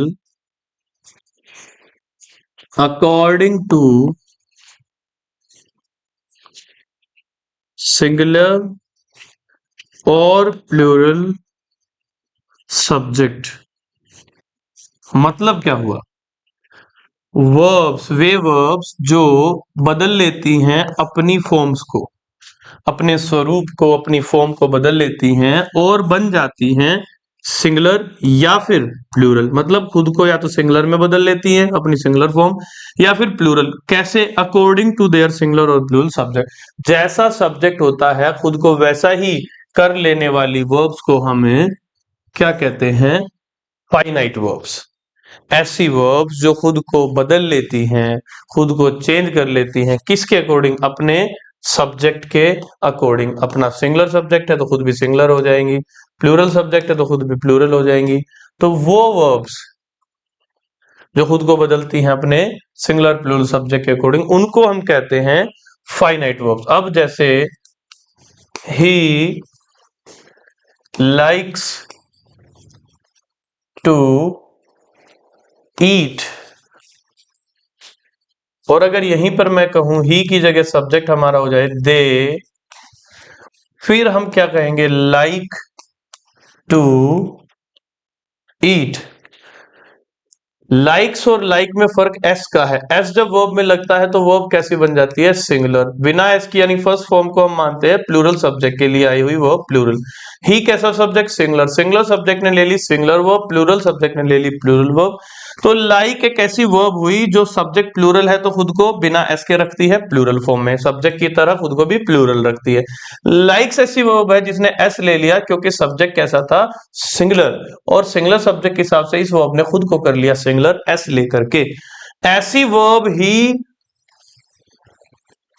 according to singular और प्लूरल सब्जेक्ट। मतलब क्या हुआ? वर्ब्स वे वर्ब्स जो बदल लेती हैं अपनी फॉर्म्स को, अपने स्वरूप को, अपनी फॉर्म को बदल लेती हैं और बन जाती हैं सिंगुलर या फिर प्लूरल। मतलब खुद को या तो सिंगुलर में बदल लेती हैं अपनी सिंगुलर फॉर्म, या फिर प्लूरल। कैसे? अकॉर्डिंग टू देयर सिंगुलर और प्लूरल सब्जेक्ट। जैसा सब्जेक्ट होता है खुद को वैसा ही कर लेने वाली वर्ब्स को हमें क्या कहते हैं? Finite verbs. ऐसी वर्ब्स जो खुद को बदल लेती हैं, खुद को चेंज कर लेती हैं, किसके अकॉर्डिंग? अपने सब्जेक्ट के अकॉर्डिंग। अपना सिंगुलर सब्जेक्ट है तो खुद भी सिंगुलर हो जाएंगी, प्लूरल सब्जेक्ट है तो खुद भी प्लूरल हो जाएंगी। तो वो वर्ब्स जो खुद को बदलती हैं अपने सिंगुलर प्लूरल सब्जेक्ट के अकॉर्डिंग, उनको हम कहते हैं फाइनाइट वर्ब्स। अब जैसे ही लाइक्स टू ईट, और अगर यहीं पर मैं कहूं ही की जगह सब्जेक्ट हमारा हो जाए दे, फिर हम क्या कहेंगे? Like to eat. लाइक्स और लाइक में फर्क एस का है। एस जब वर्ब में लगता है तो वर्ब कैसी बन जाती है? सिंगुलर। बिना एस की यानी फर्स्ट फॉर्म को हम मानते हैं प्लूरल सब्जेक्ट के लिए आई हुई वर्ब प्लूरल। ही कैसा सब्जेक्ट? सिंगुलर। सिंगुलर सब्जेक्ट ने ले ली सिंगुलर वर्ब, प्लूरल सब्जेक्ट ने ले ली प्लूरल वर्ब। तो लाइक एक ऐसी वर्ब हुई जो सब्जेक्ट प्लूरल है तो खुद को बिना एस के रखती है प्लूरल फॉर्म में, सब्जेक्ट की तरह खुद को भी प्लूरल रखती है। लाइक्स ऐसी वर्ब है जिसने एस ले लिया क्योंकि सब्जेक्ट कैसा था, सिंगुलर, और सिंगुलर सब्जेक्ट के हिसाब से इस वर्ब ने खुद को कर लिया सिंगुलर एस लेकर के। ऐसी वर्ब ही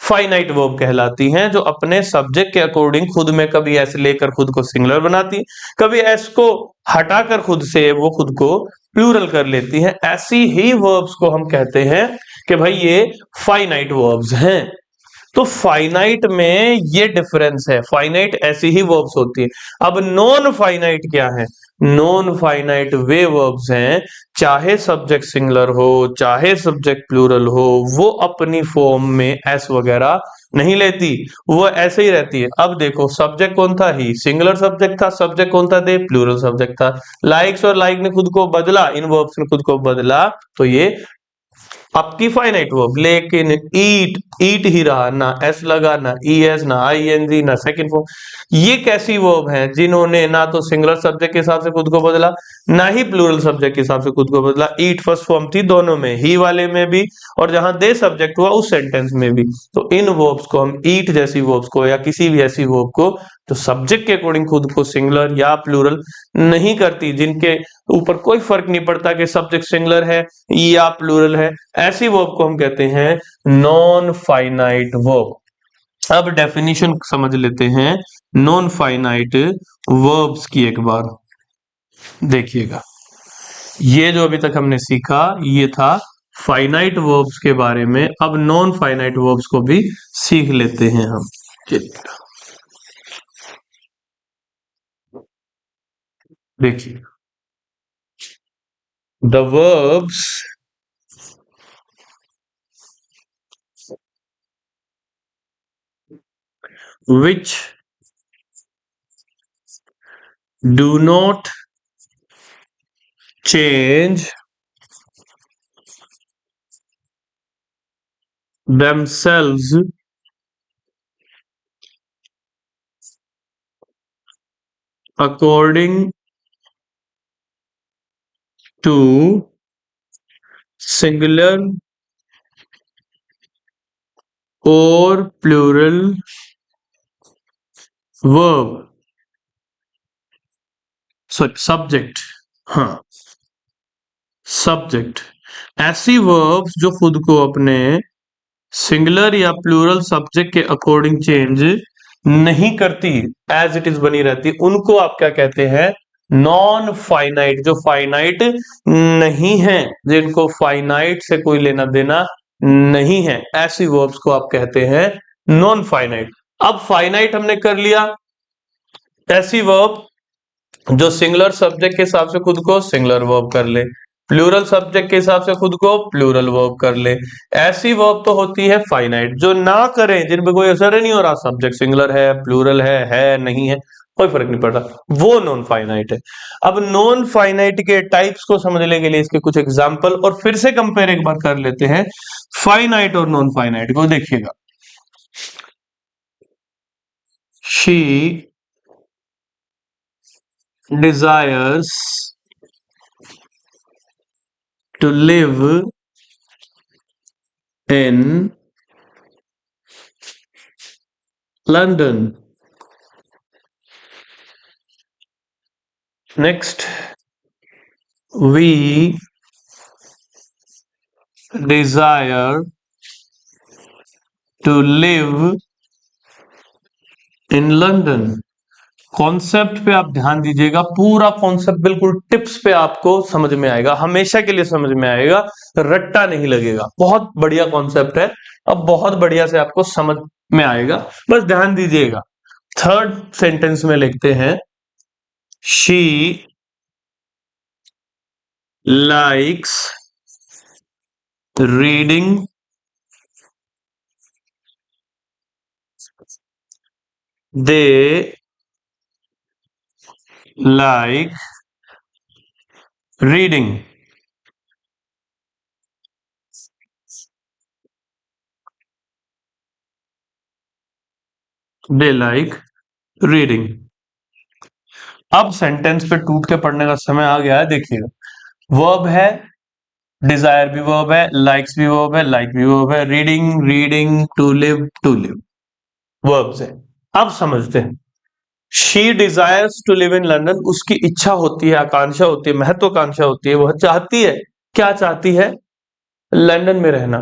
फाइनाइट वर्ब कहलाती हैं जो अपने सब्जेक्ट के अकॉर्डिंग खुद में कभी एस लेकर खुद को सिंगुलर बनाती है, कभी एस को हटाकर खुद से वो खुद को प्लूरल कर लेती हैं। ऐसी ही वर्ब्स को हम कहते हैं कि भाई ये फाइनाइट वर्ब्स हैं। तो फाइनाइट में ये डिफरेंस है, फाइनाइट ऐसी ही वर्ब्स होती है। अब नॉन फाइनाइट क्या है? नॉन फाइनाइट वे वर्ब्स हैं, चाहे सब्जेक्ट सिंगुलर हो चाहे सब्जेक्ट प्लूरल हो, वो अपनी फॉर्म में एस वगैरह नहीं लेती, वो ऐसे ही रहती है। अब देखो सब्जेक्ट कौन था, ही सिंगुलर सब्जेक्ट था, सब्जेक्ट कौन था, दे प्लूरल सब्जेक्ट था। लाइक्स और लाइक ने खुद को बदला, इन वर्ब्स ने खुद को बदला, तो ये आपकी फाइनाइट वर्ब। लेकिन ईट, ईट ही रहा, ना एस लगा, ना ई एस, ना आई एन जी, ना सेकंड फॉर्म। ये कैसी वर्ब है जिन्होंने ना तो सिंगुलर सब्जेक्ट के हिसाब से खुद को बदला, ना ही प्लूरल सब्जेक्ट के हिसाब से खुद को बदला। ईट फर्स्ट फॉर्म थी दोनों में, ही वाले में भी और जहां दे सब्जेक्ट हुआ उस सेंटेंस में भी। तो इन वर्ब्स को हम ईट जैसी वर्ब्स को या किसी भी ऐसी वर्ब को जो सब्जेक्ट के अकॉर्डिंग खुद को सिंगुलर या प्लूरल नहीं करती, जिनके ऊपर कोई फर्क नहीं पड़ता कि सब्जेक्ट सिंगुलर है या प्लूरल है, ऐसी वर्ब को हम कहते हैं नॉन फाइनाइट वर्ब। अब डेफिनेशन समझ लेते हैं नॉन फाइनाइट वर्ब्स की एक बार। देखिएगा, ये जो अभी तक हमने सीखा ये था फाइनाइट वर्ब्स के बारे में। अब नॉन फाइनाइट वर्ब्स को भी सीख लेते हैं हम। देखिए, the verbs which do not change themselves according to singular or plural verb, subject, हाँ सब्जेक्ट, ऐसी वर्ब्स जो खुद को अपने सिंगुलर या प्लूरल सब्जेक्ट के अकॉर्डिंग चेंज नहीं करती, एज इट इज बनी रहती, उनको आप क्या कहते हैं, नॉन फाइनाइट। जो फाइनाइट नहीं है, जिनको फाइनाइट से कोई लेना देना नहीं है, ऐसी वर्ब्स को आप कहते हैं नॉन फाइनाइट। अब फाइनाइट हमने कर लिया, ऐसी वर्ब जो सिंगुलर सब्जेक्ट के हिसाब से खुद को सिंगुलर वर्ब कर ले, प्लूरल सब्जेक्ट के हिसाब से खुद को प्लूरल वर्ब कर ले। ऐसी वर्ब तो होती है फाइनाइट, जो ना करें, जिन पे कोई असर नहीं हो रहा, सब्जेक्ट सिंगुलर है, प्लूरल है नहीं है, कोई फर्क नहीं पड़ रहा, वो नॉन फाइनाइट है। अब नॉन फाइनाइट के टाइप्स को समझने के लिए इसके कुछ एग्जांपल और फिर से कंपेयर एक बार कर लेते हैं फाइनाइट और नॉन फाइनाइट को। देखिएगा, she desires to live in London. Next, we desire to live in London. Concept पे आप ध्यान दीजिएगा, पूरा कॉन्सेप्ट बिल्कुल टिप्स पे आपको समझ में आएगा, हमेशा के लिए समझ में आएगा, रट्टा नहीं लगेगा। बहुत बढ़िया कॉन्सेप्ट है, अब बहुत बढ़िया से आपको समझ में आएगा, बस ध्यान दीजिएगा। थर्ड सेंटेंस में लिखते हैं, she likes reading they like reading. They like reading. अब सेंटेंस पे टूट के पढ़ने का समय आ गया है। देखिएगा, वर्ब है डिजायर भी वर्ब है, लाइक्स भी वर्ब है, लाइक भी वर्ब है, reading reading, to live verbs है। अब समझते हैं। She desires to live in London, उसकी इच्छा होती है, आकांक्षा होती है, महत्वाकांक्षा होती है, वह चाहती है, क्या चाहती है, लंदन में रहना।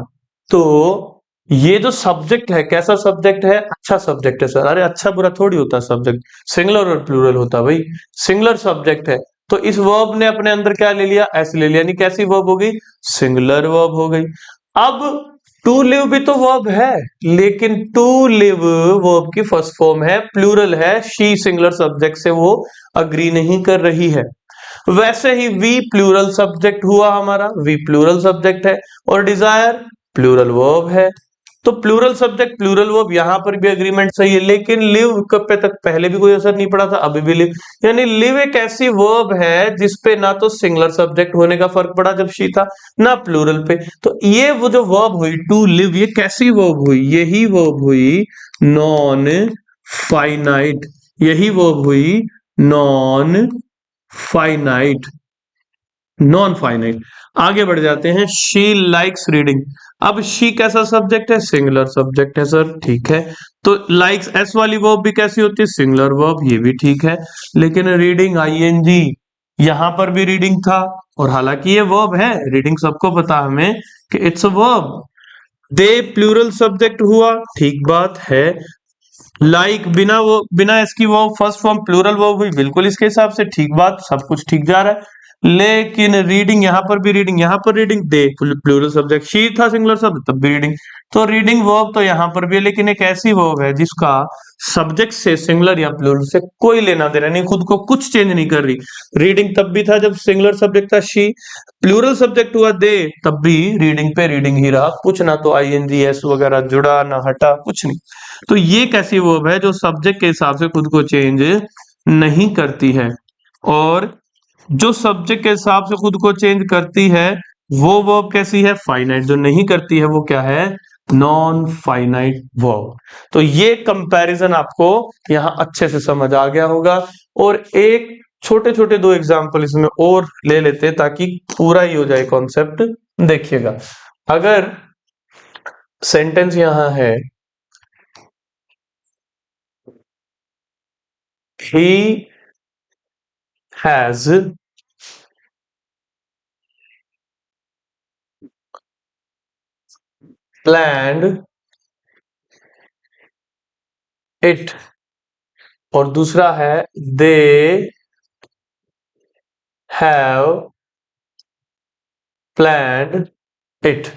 तो ये जो सब्जेक्ट है, कैसा सब्जेक्ट है, अच्छा सब्जेक्ट है सर। अरे अच्छा बुरा थोड़ी होता सब्जेक्ट, सिंगुलर और प्लूरल होता भाई, सिंगुलर सब्जेक्ट है। तो इस वर्ब ने अपने अंदर क्या ले लिया, एस ले लिया, यानी कैसी वर्ब हो गई, सिंगुलर वर्ब हो गई। अब टू लिव भी तो वर्ब है, लेकिन टू लिव वर्ब की फर्स्ट फॉर्म है, प्लूरल है, शी सिंगुलर सब्जेक्ट से वो अग्री नहीं कर रही है। वैसे ही वी प्लूरल सब्जेक्ट हुआ हमारा, वी प्लूरल सब्जेक्ट है, और डिजायर प्लूरल वर्ब है। तो प्लूरल सब्जेक्ट प्लूरल वर्ब, यहां पर भी एग्रीमेंट सही है, लेकिन लिव पे तक पहले भी कोई असर नहीं पड़ा था, अभी भी लिव, यानी लिव एक ऐसी वर्ब है जिसपे ना तो सिंगुलर सब्जेक्ट होने का फर्क पड़ा जब शी था, ना प्लूरल पे। तो ये वो जो वर्ब हुई टू लिव, ये कैसी वर्ब हुई, यही वर्ब हुई नॉन फाइनाइट, यही वर्ब हुई नॉन फाइनाइट, नॉन फाइनाइट। आगे बढ़ जाते हैं, शी लाइक्स रीडिंग। अब शी कैसा सब्जेक्ट है, सिंगुलर सब्जेक्ट है सर, ठीक है। तो लाइक्स एस वाली वर्ब भी कैसी होती है, सिंगुलर वर्ब, ये भी ठीक है। लेकिन रीडिंग आईएनजी, यहां पर भी रीडिंग था, और हालांकि ये वर्ब है, रीडिंग सबको पता हमें कि it's a verb. They plural subject हुआ, ठीक बात है। लाइक बिना वो बिना इसकी वो फर्स्ट फॉर्म प्लूरल वर्ब हुई, बिल्कुल इसके हिसाब से ठीक बात, सब कुछ ठीक जा रहा है। लेकिन रीडिंग, यहां पर भी रीडिंग, यहां पर reading, they plural subject, she था सिंगुलर शब्द, तब भी रीडिंग। तो रीडिंग वर्ब तो यहां पर भी है, लेकिन एक ऐसी वर्ब है जिसका सब्जेक्ट से सिंगुलर या प्लूरल से कोई लेना देना नहीं, खुद को कुछ चेंज नहीं कर रही। रीडिंग तब भी था जब सिंगुलर सब्जेक्ट था शी, प्लूरल सब्जेक्ट हुआ दे, तब भी रीडिंग पे रीडिंग ही रहा, कुछ ना तो आईएनजी एस वगैरह जुड़ा, ना हटा, कुछ नहीं। तो ये कैसी वर्ब है जो सब्जेक्ट के हिसाब से खुद को चेंज नहीं करती है, और जो सब्जेक्ट के हिसाब से खुद को चेंज करती है वो वर्ब कैसी है, फाइनाइट। जो नहीं करती है वो क्या है, नॉन फाइनाइट वर्ब। तो ये कंपैरिजन आपको यहां अच्छे से समझ आ गया होगा। और एक छोटे छोटे दो एग्जांपल इसमें और ले लेते हैं ताकि पूरा ही हो जाए कॉन्सेप्ट। देखिएगा, अगर सेंटेंस यहां है, he has planned it, और दूसरा है they have planned it।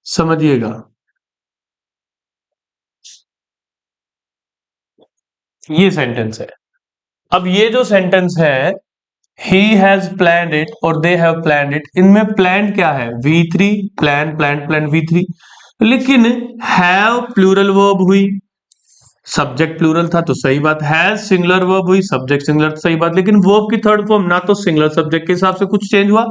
समझिएगा, ये सेंटेंस है। अब ये जो सेंटेंस है, he has planned it और they have planned it, इनमें planned क्या है, V3, plan planned planned V3। लेकिन have प्लूरल वर्ब हुई, सब्जेक्ट प्लूरल था तो सही बात, हैज सिंगुलर वर्ब हुई, सब्जेक्ट सिंगुलर, सही बात। लेकिन वर्ब की थर्ड फॉर्म ना तो सिंगुलर सब्जेक्ट के हिसाब से कुछ चेंज हुआ,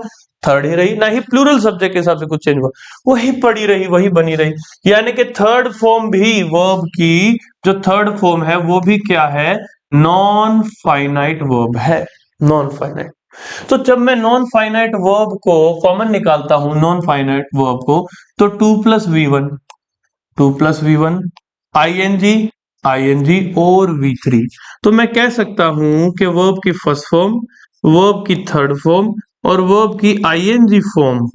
थर्ड ही रही, ना ही प्लूरल सब्जेक्ट के हिसाब से कुछ चेंज हुआ, वही पड़ी रही, वही बनी रही। यानी कि थर्ड फॉर्म भी, वर्ब की जो थर्ड फॉर्म है वो भी क्या है, नॉन फाइनाइट वर्ब है, नॉन फाइनाइट। तो जब मैं नॉन फाइनाइट वर्ब को कॉमन निकालता हूं, नॉन फाइनाइट वर्ब को, तो 2+V1, 2+V1, आईएनजी, आईएनजी और V3। तो मैं कह सकता हूं कि वर्ब की फर्स्ट फॉर्म, वर्ब की थर्ड फॉर्म और वर्ब की आईएनजी फॉर्म,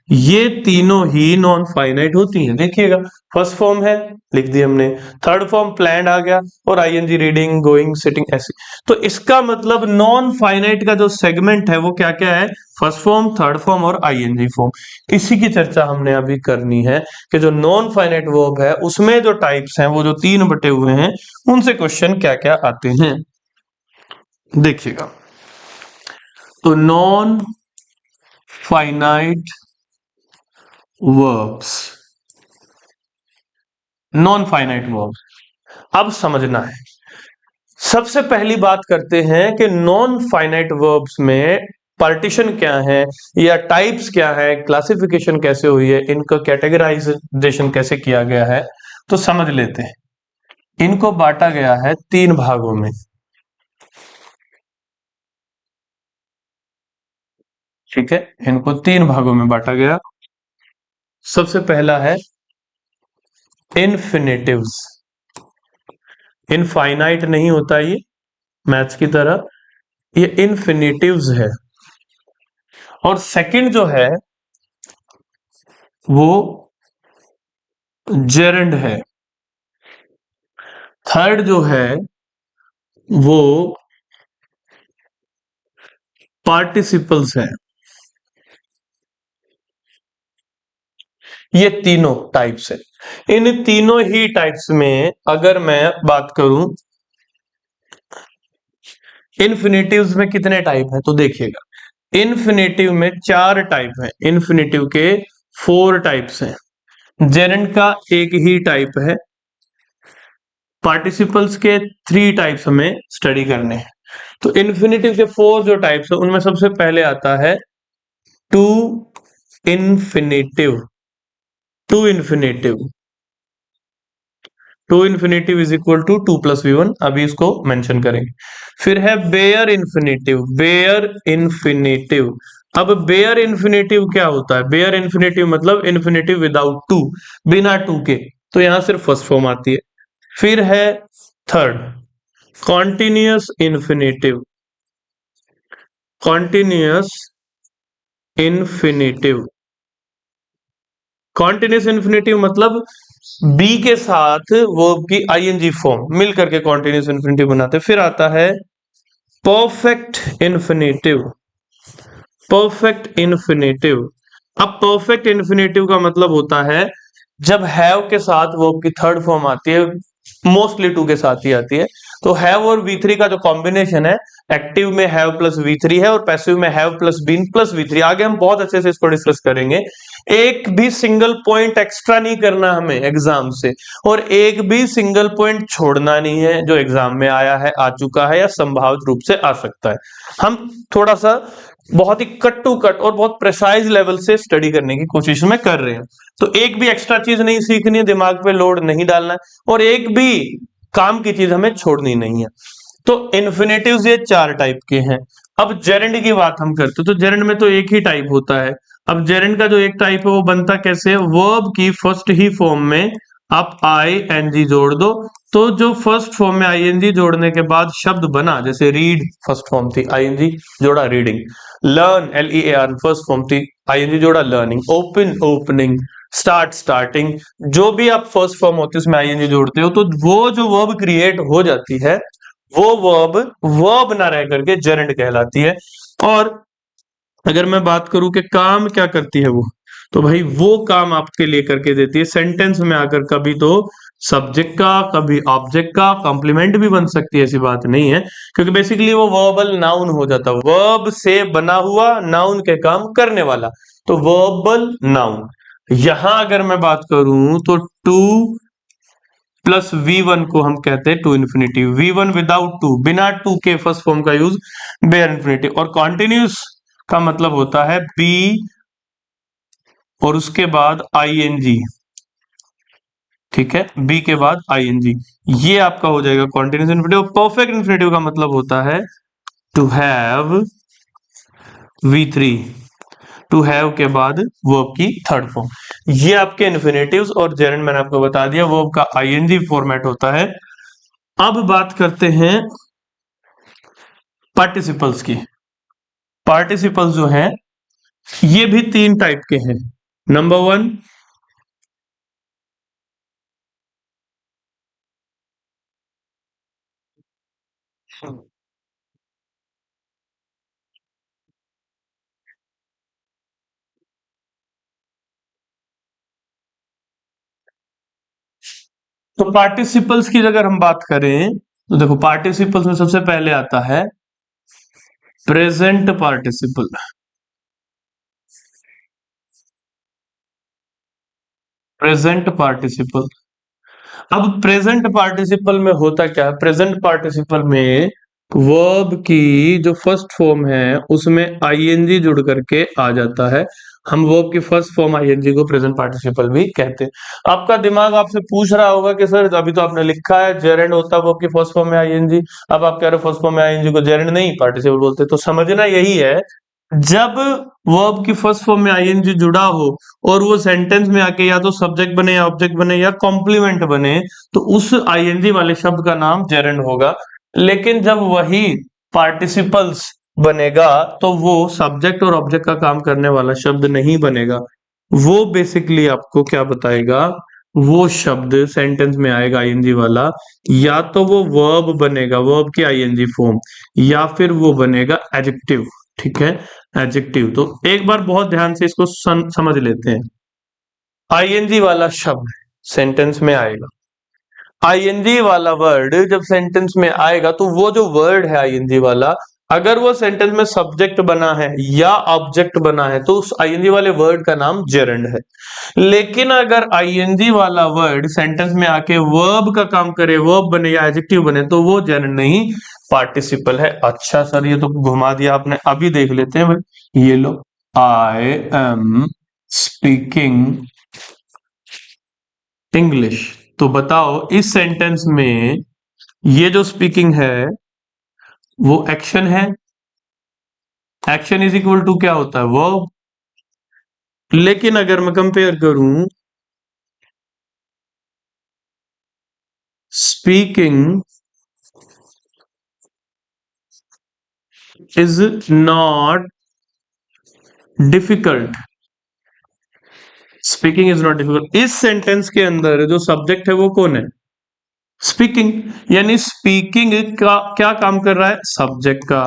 ये तीनों ही नॉन फाइनाइट होती हैं। देखिएगा, फर्स्ट फॉर्म है, लिख दी हमने, थर्ड फॉर्म प्लान्ड आ गया, और आईएनजी रीडिंग, गोइंग, सिटिंग, ऐसी। तो इसका मतलब नॉन फाइनाइट का जो सेगमेंट है वो क्या क्या है, फर्स्ट फॉर्म, थर्ड फॉर्म और आईएनजी फॉर्म। इसी की चर्चा हमने अभी करनी है कि जो नॉन फाइनाइट वर्ब है उसमें जो टाइप्स हैं, वो जो 3 बटे हुए हैं, उनसे क्वेश्चन क्या क्या आते हैं। देखिएगा, तो non finite verbs, non finite verbs अब समझना है। सबसे पहली बात करते हैं कि नॉन फाइनाइट वर्ब्स में पार्टीशन क्या है, या टाइप्स क्या है, क्लासिफिकेशन कैसे हुई है, इनका कैटेगराइजेशन कैसे किया गया है। तो समझ लेते हैं। इनको बांटा गया है 3 भागों में। ठीक है, इनको 3 भागों में बांटा गया। सबसे पहला है इन्फिनेटिव्स। इनफाइनाइट नहीं होता ये मैथ्स की तरह, ये इन्फिनेटिव्स है। और सेकंड जो है वो जेरंड है। थर्ड जो है वो पार्टिसिपल्स है। ये तीनों टाइप्स है। इन तीनों ही टाइप्स में अगर मैं बात करूं, इन्फिनेटिव्स में कितने टाइप हैं तो देखिएगा, इन्फिनेटिव में 4 टाइप हैं। इन्फिनेटिव के 4 टाइप्स हैं। जेरेंड का एक ही टाइप है। पार्टिसिपल्स के 3 टाइप्स हमें स्टडी करने हैं। तो इन्फिनेटिव के 4 जो टाइप्स है उनमें सबसे पहले आता है to infinitive. To infinitive, to infinitive is equal to 2+v1, अभी इसको मेंशन करेंगे। फिर है बेयर इन्फिनेटिव। बेयर इन्फिनेटिव, अब बेयर इन्फिनेटिव क्या होता है? बेयर इन्फिनेटिव मतलब इन्फिनेटिव विदाउट टू, बिना टू के, तो यहां सिर्फ फर्स्ट फॉर्म आती है। फिर है third continuous infinitive. Continuous infinitive, continuous infinitive मतलब बी के साथ वर्ब की आईएनजी फॉर्म मिल करके कॉन्टिन्यूअस इन्फिनेटिव बनाते हैं। फिर आता है परफेक्ट इन्फिनेटिव। परफेक्ट इन्फिनेटिव, अब परफेक्ट इन्फिनेटिव का मतलब होता है जब हैव के साथ वर्ब की थर्ड फॉर्म आती है, मोस्टली टू के साथ ही आती है। तो हैव और वी3 का जो कॉम्बिनेशन है, एक्टिव में हैव प्लस वी3 है और पैसिव में have plus been plus V3. आगे हम बहुत अच्छे से इसको डिस्कस करेंगे। एक भी सिंगल पॉइंट एक्स्ट्रा नहीं करना हमें एग्जाम से, और एक भी सिंगल पॉइंट छोड़ना नहीं है जो एग्जाम में आया है, आ चुका है या संभावित रूप से आ सकता है। हम थोड़ा सा बहुत ही कट टू कट और बहुत प्रेसाइज लेवल से स्टडी करने की कोशिश में कर रहे हैं। तो एक भी एक्स्ट्रा चीज नहीं सीखनी है, दिमाग पे लोड नहीं डालना है, और एक भी काम की चीज हमें छोड़नी नहीं है। तो इन्फिनेटिव्स ये 4 टाइप के हैं। अब जेरेंड की बात हम करते हैं तो जेरेंड में तो एक ही टाइप होता है। अब जेरेंड का जो एक टाइप है वो बनता कैसे है? वर्ब की फर्स्ट ही फॉर्म में आप आई एन जी जोड़ दो, तो जो फर्स्ट फॉर्म में आईएनजी जोड़ने के बाद शब्द बना, जैसे रीड फर्स्ट फॉर्म थी, आईएनजी जोड़ा reading. Learn LEARN first form थी, आईएनजी जोड़ा learning. Open opening, start starting, जो भी आप फर्स्ट फॉर्म होती है उसमें आईएनजी जोड़ते हो तो वो जो वर्ब क्रिएट हो जाती है वो वर्ब वर्ब ना रह करके जेरेंड कहलाती है। और अगर मैं बात करूं कि काम क्या करती है वो, तो भाई वो काम आपके लिए करके देती है सेंटेंस में आकर, कभी तो सब्जेक्ट का, कभी ऑब्जेक्ट का, कॉम्प्लीमेंट भी बन सकती है, ऐसी बात नहीं है, क्योंकि बेसिकली वो वर्बल नाउन हो जाता है, वर्ब से बना हुआ नाउन के काम करने वाला, तो वर्बल नाउन। यहां अगर मैं बात करूं तो टू प्लस V1 को हम कहते हैं to infinity. V1 without to, बिना टू के फर्स्ट फॉर्म का यूज बेयर इन्फिनिटी। और कॉन्टिन्यूस का मतलब होता है बी और उसके बाद आईएनजी, ठीक है, बी के बाद आईएनजी, ये आपका हो जाएगा कॉन्टिन्यूस इन्फिनेटिव। परफेक्ट इन्फिनेटिव का मतलब होता है to have V3, to have के बाद वर्ब की थर्ड फॉर्म। ये आपके इन्फिनेटिव्स और जेरेंड मैंने आपको बता दिया, वर्ब का आईएनजी फॉर्मेट होता है। अब बात करते हैं पार्टिसिपल्स की। पार्टिसिपल्स जो हैं ये भी 3 टाइप के हैं। नंबर 1 तो पार्टिसिपल्स की अगर हम बात करें तो देखो, पार्टिसिपल्स में सबसे पहले आता है प्रेजेंट पार्टिसिपल। प्रेजेंट पार्टिसिपल, अब प्रेजेंट पार्टिसिपल में होता क्या है? प्रेजेंट पार्टिसिपल में वर्ब की जो फर्स्ट फॉर्म है उसमें आईएनजी जुड़ करके आ जाता है। हम वर्ब की फर्स्ट फॉर्म आईएनजी को प्रेजेंट पार्टिसिपल भी कहते हैं। आपका दिमाग आपसे पूछ रहा होगा कि सर अभी तो आपने लिखा है जेरेंड होता है वर्ब की फर्स्ट फॉर्म में आईएनजी, अब आप कह रहे हो फर्स्ट फॉर्म में आईएनजी को जेरेंड नहीं पार्टिसिपल बोलते, तो समझना यही है जब वर्ब की फर्स्ट फॉर्म में आईएनजी जुड़ा हो और वो सेंटेंस में आके या तो सब्जेक्ट बने या ऑब्जेक्ट बने या कॉम्प्लीमेंट बने, तो उस आईएनजी वाले शब्द का नाम जेरेंड होगा। लेकिन जब वही पार्टिसिपल्स बनेगा तो वो सब्जेक्ट और ऑब्जेक्ट का काम करने वाला शब्द नहीं बनेगा। वो बेसिकली आपको क्या बताएगा, वो शब्द सेंटेंस में आएगा आईएनजी वाला, या तो वो वर्ब बनेगा, वर्ब की आईएनजी फॉर्म, या फिर वो बनेगा एडजेक्टिव। ठीक है, एडजेक्टिव। तो एक बार बहुत ध्यान से इसको समझ लेते हैं। आईएनजी वाला शब्द सेंटेंस में आएगा, आईएनजी वाला वर्ड जब सेंटेंस में आएगा तो वो जो वर्ड है आईएनजी वाला, अगर वो सेंटेंस में सब्जेक्ट बना है या ऑब्जेक्ट बना है तो उस आईएनजी वाले वर्ड का नाम जेरेंड है। लेकिन अगर आईएनजी वाला वर्ड सेंटेंस में आके वर्ब का काम करे, वर्ब बने या एडजेक्टिव बने, तो वो जेरेंड नहीं, पार्टिसिपल है। अच्छा सर ये तो घुमा दिया आपने, अभी देख लेते हैं भाई। ये लो, आई एम स्पीकिंग इंग्लिश। तो बताओ इस सेंटेंस में ये जो स्पीकिंग है वो एक्शन है। एक्शन इज इक्वल टू क्या होता है, वर्ब। लेकिन अगर मैं कंपेयर करूं, speaking is not difficult, speaking is not difficult, इस सेंटेंस के अंदर जो सब्जेक्ट है वो कौन है, स्पीकिंग। यानी स्पीकिंग का क्या काम कर रहा है, सब्जेक्ट का,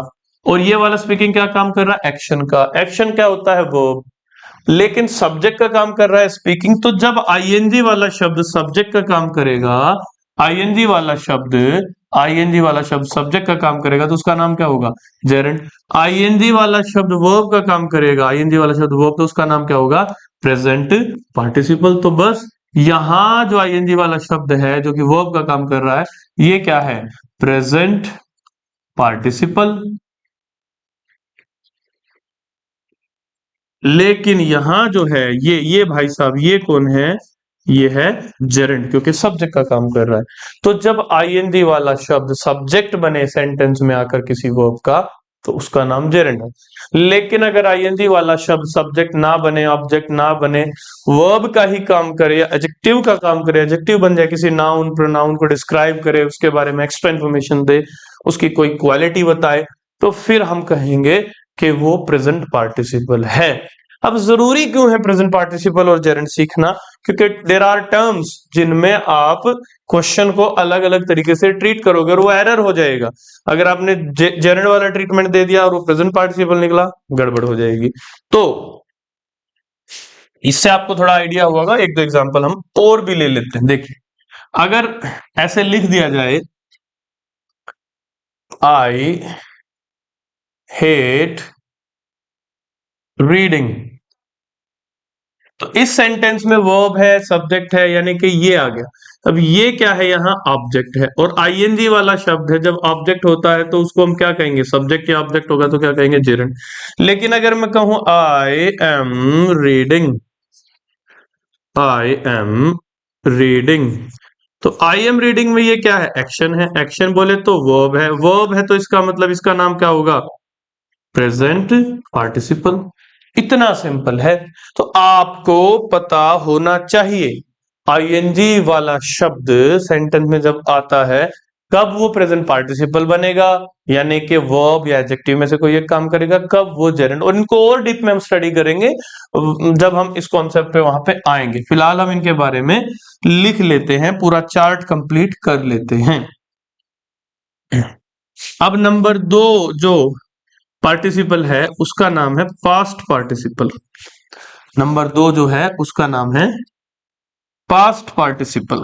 और ये वाला स्पीकिंग क्या काम कर रहा है, एक्शन का। एक्शन क्या होता है, वर्ब। लेकिन सब्जेक्ट का काम कर रहा है स्पीकिंग। तो जब आईएनजी वाला शब्द सब्जेक्ट का काम करेगा, आईएनजी वाला शब्द आईएनजी वाला शब्द सब्जेक्ट का काम करेगा, तो उसका नाम क्या होगा, जेरेंड। आईएनजी वाला शब्द वर्ब का काम करेगा, आईएनजी वाला शब्द वर्ब, तो उसका नाम क्या होगा, प्रेजेंट पार्टिसिपल। तो बस यहां जो आईएनजी वाला शब्द है जो कि वर्ब का काम कर रहा है, ये क्या है, प्रेजेंट पार्टिसिपल। लेकिन यहां जो है ये भाई साहब ये कौन है, ये है जेरेंड, क्योंकि सब्जेक्ट का काम कर रहा है। तो जब आईएनजी वाला शब्द सब्जेक्ट बने सेंटेंस में आकर किसी वर्ब का, तो उसका नाम जेरेंड है। लेकिन अगर आईएनजी वाला शब्द सब्जेक्ट ना बने, ऑब्जेक्ट ना बने, वर्ब का ही काम करे या एडजेक्टिव का काम करे, एडजेक्टिव बन जाए, किसी नाउन प्रोनाउन को डिस्क्राइब करे, उसके बारे में एक्स्ट्रा इंफॉर्मेशन दे, उसकी कोई क्वालिटी बताए, तो फिर हम कहेंगे कि वो प्रेजेंट पार्टिसिपल है। अब जरूरी क्यों है प्रेजेंट पार्टिसिपल और जेरेंड सीखना, क्योंकि देर आर टर्म्स जिनमें आप क्वेश्चन को अलग अलग तरीके से ट्रीट करोगे और वो एरर हो जाएगा। अगर आपने जेरेंड वाला ट्रीटमेंट दे दिया और वो प्रेजेंट पार्टिसिपल निकला, गड़बड़ हो जाएगी। तो इससे आपको थोड़ा आइडिया होगा। एक दो एग्जांपल हम और भी ले लेते हैं। देखिए, अगर ऐसे लिख दिया जाए, आई हेट रीडिंग, तो इस सेंटेंस में वर्ब है, सब्जेक्ट है, यानी कि ये आ गया। अब ये क्या है, यहाँ ऑब्जेक्ट है, और आईएनजी वाला शब्द है। जब ऑब्जेक्ट होता है तो उसको हम क्या कहेंगे, सब्जेक्ट या ऑब्जेक्ट होगा तो क्या कहेंगे, जेरेंड। लेकिन अगर मैं कहूं I am reading, I am reading, तो आई एम रीडिंग में ये क्या है, एक्शन है। एक्शन बोले तो वर्ब है, वर्ब है तो इसका मतलब इसका नाम क्या होगा, प्रेजेंट पार्टिसिपल। इतना सिंपल है। तो आपको पता होना चाहिए आईएनजी वाला शब्द सेंटेंस में जब आता है कब वो प्रेजेंट पार्टिसिपल बनेगा, यानी कि वर्ब या एडजेक्टिव में से कोई एक काम करेगा, कब वो जेरेंड। और इनको और डीप में हम स्टडी करेंगे जब हम इस कॉन्सेप्ट पे वहां पे आएंगे। फिलहाल हम इनके बारे में लिख लेते हैं, पूरा चार्ट कंप्लीट कर लेते हैं। अब नंबर 2 जो पार्टिसिपल है उसका नाम है पास्ट पार्टिसिपल। नंबर 2 जो है उसका नाम है पास्ट पार्टिसिपल।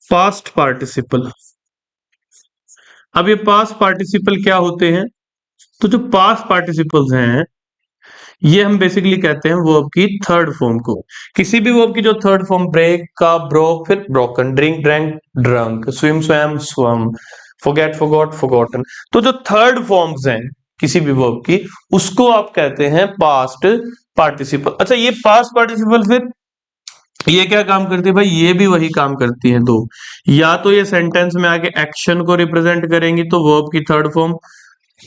Past participle. अब ये पास्ट पार्टिसिपल क्या होते हैं, तो जो पास्ट पार्टिसिपल्स हैं ये हम बेसिकली कहते हैं वर्ब की थर्ड फॉर्म को। किसी भी वर्ब की जो थर्ड फॉर्म, ब्रेक का ब्रोक, फिर broken, drink drank drunk, swim swam swum, forget forgot forgotten, तो जो थर्ड फॉर्म्स हैं किसी भी वर्ब की, उसको आप कहते हैं पास्ट पार्टिसिपल। अच्छा, ये पास्ट पार्टिसिपल फिर ये क्या काम करती है भाई, ये भी वही काम करती है। दो, या तो ये सेंटेंस में आके एक्शन को रिप्रेजेंट करेंगी तो वर्ब की थर्ड फॉर्म,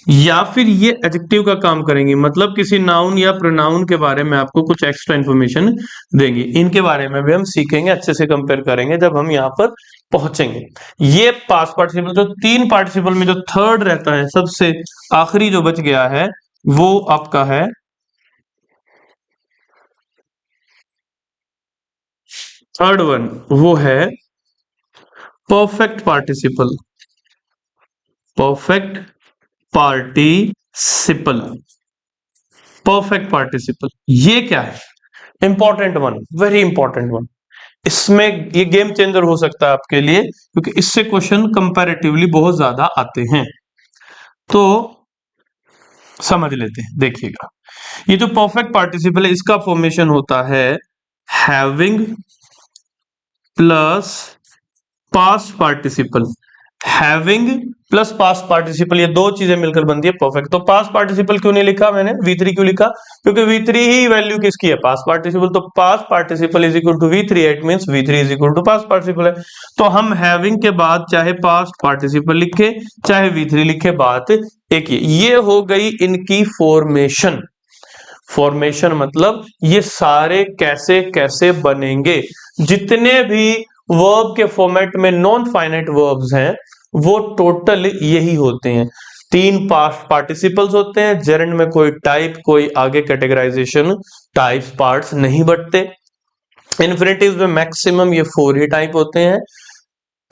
या फिर ये एडजेक्टिव का काम करेंगी, मतलब किसी नाउन या प्रोनाउन के बारे में आपको कुछ एक्स्ट्रा इन्फॉर्मेशन देंगी। इनके बारे में भी हम सीखेंगे, अच्छे से कंपेयर करेंगे जब हम यहाँ पर पहुंचेंगे। ये पास्ट पार्टिसिपल, जो 3 पार्टिसिपल में जो थर्ड रहता है, सबसे आखिरी जो बच गया है, वो आपका है थर्ड वन, वो है perfect participle. Perfect participle, perfect participle, ये क्या है? Important one, very important one. इसमें ये गेम चेंजर हो सकता है आपके लिए, क्योंकि इससे क्वेश्चन कंपैरेटिवली बहुत ज्यादा आते हैं। तो समझ लेते हैं, देखिएगा। ये जो परफेक्ट पार्टिसिपल है, इसका फॉर्मेशन होता है having plus past participle. Having plus past participle, ये दो चीजें मिलकर बनती है परफेक्ट। तो पास्ट पार्टिसिपल क्यों नहीं लिखा मैंने, V3 क्यों लिखा? क्योंकि V3 ही वैल्यू किसकी है, पास्ट पार्टिसिपल। तो past participle is equal to V3, it means V3 is equal to past participle है। तो हम हैविंग के बाद चाहे पास्ट पार्टिसिपल लिखे चाहे V3 लिखे, बात एक ही। ये हो गई इनकी फॉर्मेशन। फॉर्मेशन मतलब ये सारे कैसे कैसे बनेंगे। जितने भी वर्ब के फॉर्मेट में नॉन फाइनाइट वर्ब्स हैं, वो टोटल यही होते हैं। 3 पास्ट पार्टिसिपल्स होते हैं, जेरेंड में कोई टाइप, कोई आगे कैटेगराइजेशन, टाइप्स पार्ट्स नहीं बटते। इन्फिनेटिव्स में मैक्सिमम ये 4 ही टाइप होते हैं।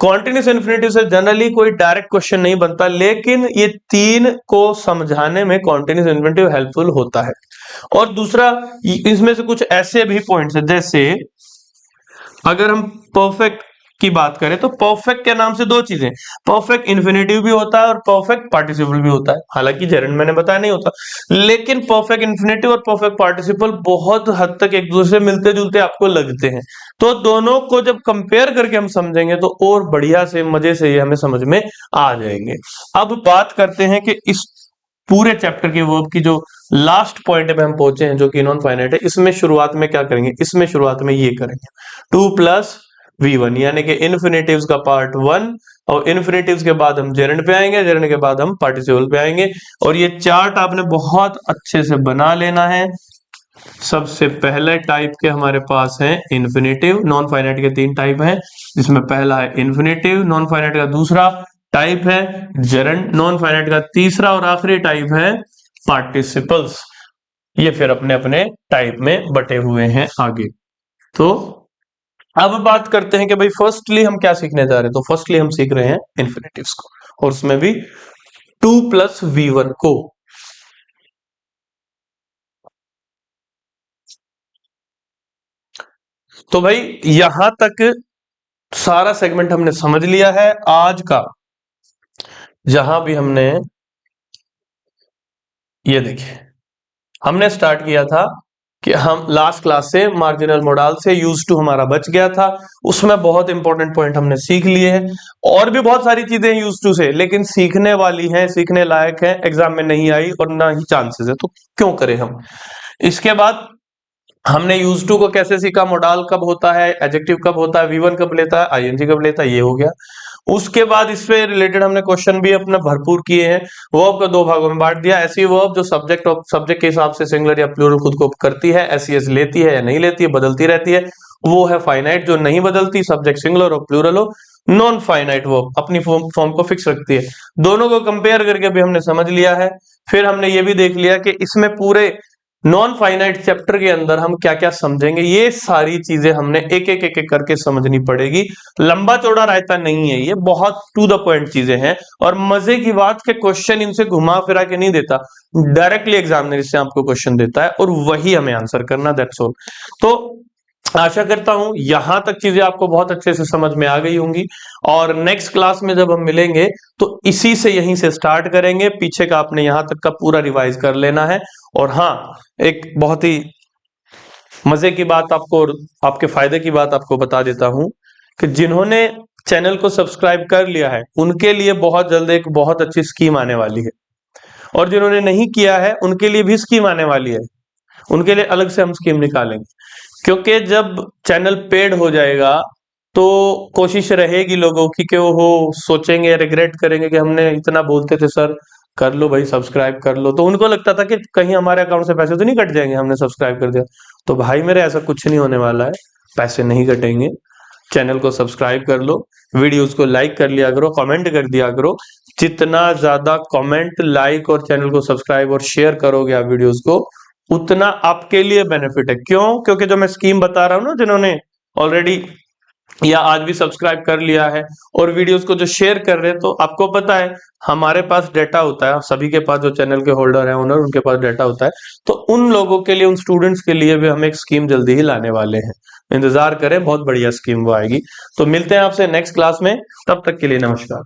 कॉन्टिन्यूस इन्फिनेटिव से जनरली कोई डायरेक्ट क्वेश्चन नहीं बनता, लेकिन ये 3 को समझाने में कॉन्टिन्यूस इन्फिनेटिव हेल्पफुल होता है। और दूसरा, इसमें से कुछ ऐसे भी पॉइंट्स है, जैसे अगर हम परफेक्ट की बात करें तो परफेक्ट के नाम से 2 चीजें, परफेक्ट इन्फिनेटिव भी होता है और परफेक्ट पार्टिसिपल भी होता है। हालांकि जेरेंड मैंने बताया नहीं होता, लेकिन परफेक्ट इन्फिनेटिव और परफेक्ट पार्टिसिपल बहुत हद तक एक दूसरे से मिलते जुलते आपको लगते हैं। तो दोनों को जब कंपेयर करके हम समझेंगे तो और बढ़िया से मजे से ये हमें समझ में आ जाएंगे। अब बात करते हैं कि इस पूरे चैप्टर के वर्ब की जो लास्ट पॉइंट पे हम पहुंचे हैं, जो कि नॉन फाइनाइट है, इसमें शुरुआत में क्या करेंगे? इसमें शुरुआत में ये करेंगे 2 प्लस V1, यानी कि इन्फिनेटिव्स का पार्ट 1, और इन्फिनेटिव्स के बाद हम जेरेंड पे आएंगे, जेरेंड के बाद हम पार्टिसिपल पे आएंगे। और ये चार्ट आपने बहुत अच्छे से बना लेना है। सबसे पहले टाइप के हमारे पास है इन्फिनेटिव। नॉन फाइनाइट के 3 टाइप हैं, जिसमें पहला है इन्फिनेटिव, नॉन फाइनाइट का दूसरा टाइप है जेरेंड, नॉन फाइनाइट का तीसरा और आखिरी टाइप है पार्टिसिपल्स। ये फिर अपने अपने टाइप में बटे हुए हैं आगे। तो अब बात करते हैं कि भाई फर्स्टली हम क्या सीखने जा रहे हैं। तो फर्स्टली हम सीख रहे हैं इन्फिनेटिव्स को, और उसमें भी 2 प्लस V1 को। तो भाई यहां तक सारा सेगमेंट हमने समझ लिया है आज का। जहां भी हमने, ये देखिए, हमने स्टार्ट किया था कि हम लास्ट क्लास से मार्जिनल मोडाल से यूज टू हमारा बच गया था। उसमें बहुत इंपॉर्टेंट पॉइंट हमने सीख लिए हैं, और भी बहुत सारी चीजें यूज टू से, लेकिन सीखने वाली हैं, सीखने लायक है, एग्जाम में नहीं आई और ना ही चांसेस है, तो क्यों करें हम। इसके बाद हमने यूज टू को कैसे सीखा, मोडाल कब होता है, एडजेक्टिव कब होता है, V1 कब लेता है, आईएनजी कब लेता है, ये हो गया। उसके बाद इससे रिलेटेड हमने क्वेश्चन भी अपना भरपूर किए हैं। वर्ब को 2 भागों में बांट दिया, ऐसी वर्ब जो सब्जेक्ट और सब्जेक्ट के हिसाब से सिंगुलर या प्लूरल खुद को करती है, एस लेती है या नहीं लेती है, बदलती रहती है, वो है फाइनाइट। जो नहीं बदलती, सब्जेक्ट सिंगुलर और प्लूरल हो। नॉन फाइनाइट वर्ब अपनी फॉर्म को फिक्स रखती है। दोनों को कंपेयर करके भी हमने समझ लिया है। फिर हमने ये भी देख लिया कि इसमें पूरे नॉन फाइनाइट चैप्टर के अंदर हम क्या क्या समझेंगे। ये सारी चीजें हमने एक एक एक एक करके समझनी पड़ेगी। लंबा चौड़ा रायता नहीं है, ये बहुत टू द पॉइंट चीजें हैं। और मजे की बात के क्वेश्चन इनसे घुमा फिरा के नहीं देता, डायरेक्टली एग्जामिनर इससे आपको क्वेश्चन देता है और वही हमें आंसर करना, दैट्स ऑल। तो आशा करता हूं यहां तक चीजें आपको बहुत अच्छे से समझ में आ गई होंगी, और नेक्स्ट क्लास में जब हम मिलेंगे तो इसी से, यहीं से स्टार्ट करेंगे। पीछे का आपने यहां तक का पूरा रिवाइज कर लेना है। और हाँ, एक बहुत ही मजे की बात आपको और आपके फायदे की बात आपको बता देता हूं कि जिन्होंने चैनल को सब्सक्राइब कर लिया है, उनके लिए बहुत जल्द एक बहुत अच्छी स्कीम आने वाली है, और जिन्होंने नहीं किया है उनके लिए भी स्कीम आने वाली है। उनके लिए अलग से हम स्कीम निकालेंगे, क्योंकि जब चैनल पेड हो जाएगा तो कोशिश रहेगी लोगों की कि वो सोचेंगे, रिग्रेट करेंगे कि हमने इतना बोलते थे सर, कर लो भाई, सब्सक्राइब कर लो। तो उनको लगता था कि कहीं हमारे अकाउंट से पैसे तो नहीं कट जाएंगे, हमने सब्सक्राइब कर दिया। तो भाई मेरे ऐसा कुछ नहीं होने वाला है, पैसे नहीं कटेंगे। चैनल को सब्सक्राइब कर लो, वीडियोस को लाइक कर लिया करो, कमेंट कर दिया करो। जितना ज्यादा कमेंट, लाइक और चैनल को सब्सक्राइब और शेयर करोगे आप वीडियोस को, उतना आपके लिए बेनिफिट है। क्यों? क्योंकि जो मैं स्कीम बता रहा हूं ना, जिन्होंने ऑलरेडी या आज भी सब्सक्राइब कर लिया है और वीडियोस को जो शेयर कर रहे हैं, तो आपको पता है हमारे पास डेटा होता है, सभी के पास, जो चैनल के होल्डर है, ओनर, उनके पास डेटा होता है। तो उन लोगों के लिए, उन स्टूडेंट्स के लिए भी हम एक स्कीम जल्दी ही लाने वाले हैं। इंतजार करें, बहुत बढ़िया स्कीम वो आएगी। तो मिलते हैं आपसे नेक्स्ट क्लास में, तब तक के लिए नमस्कार।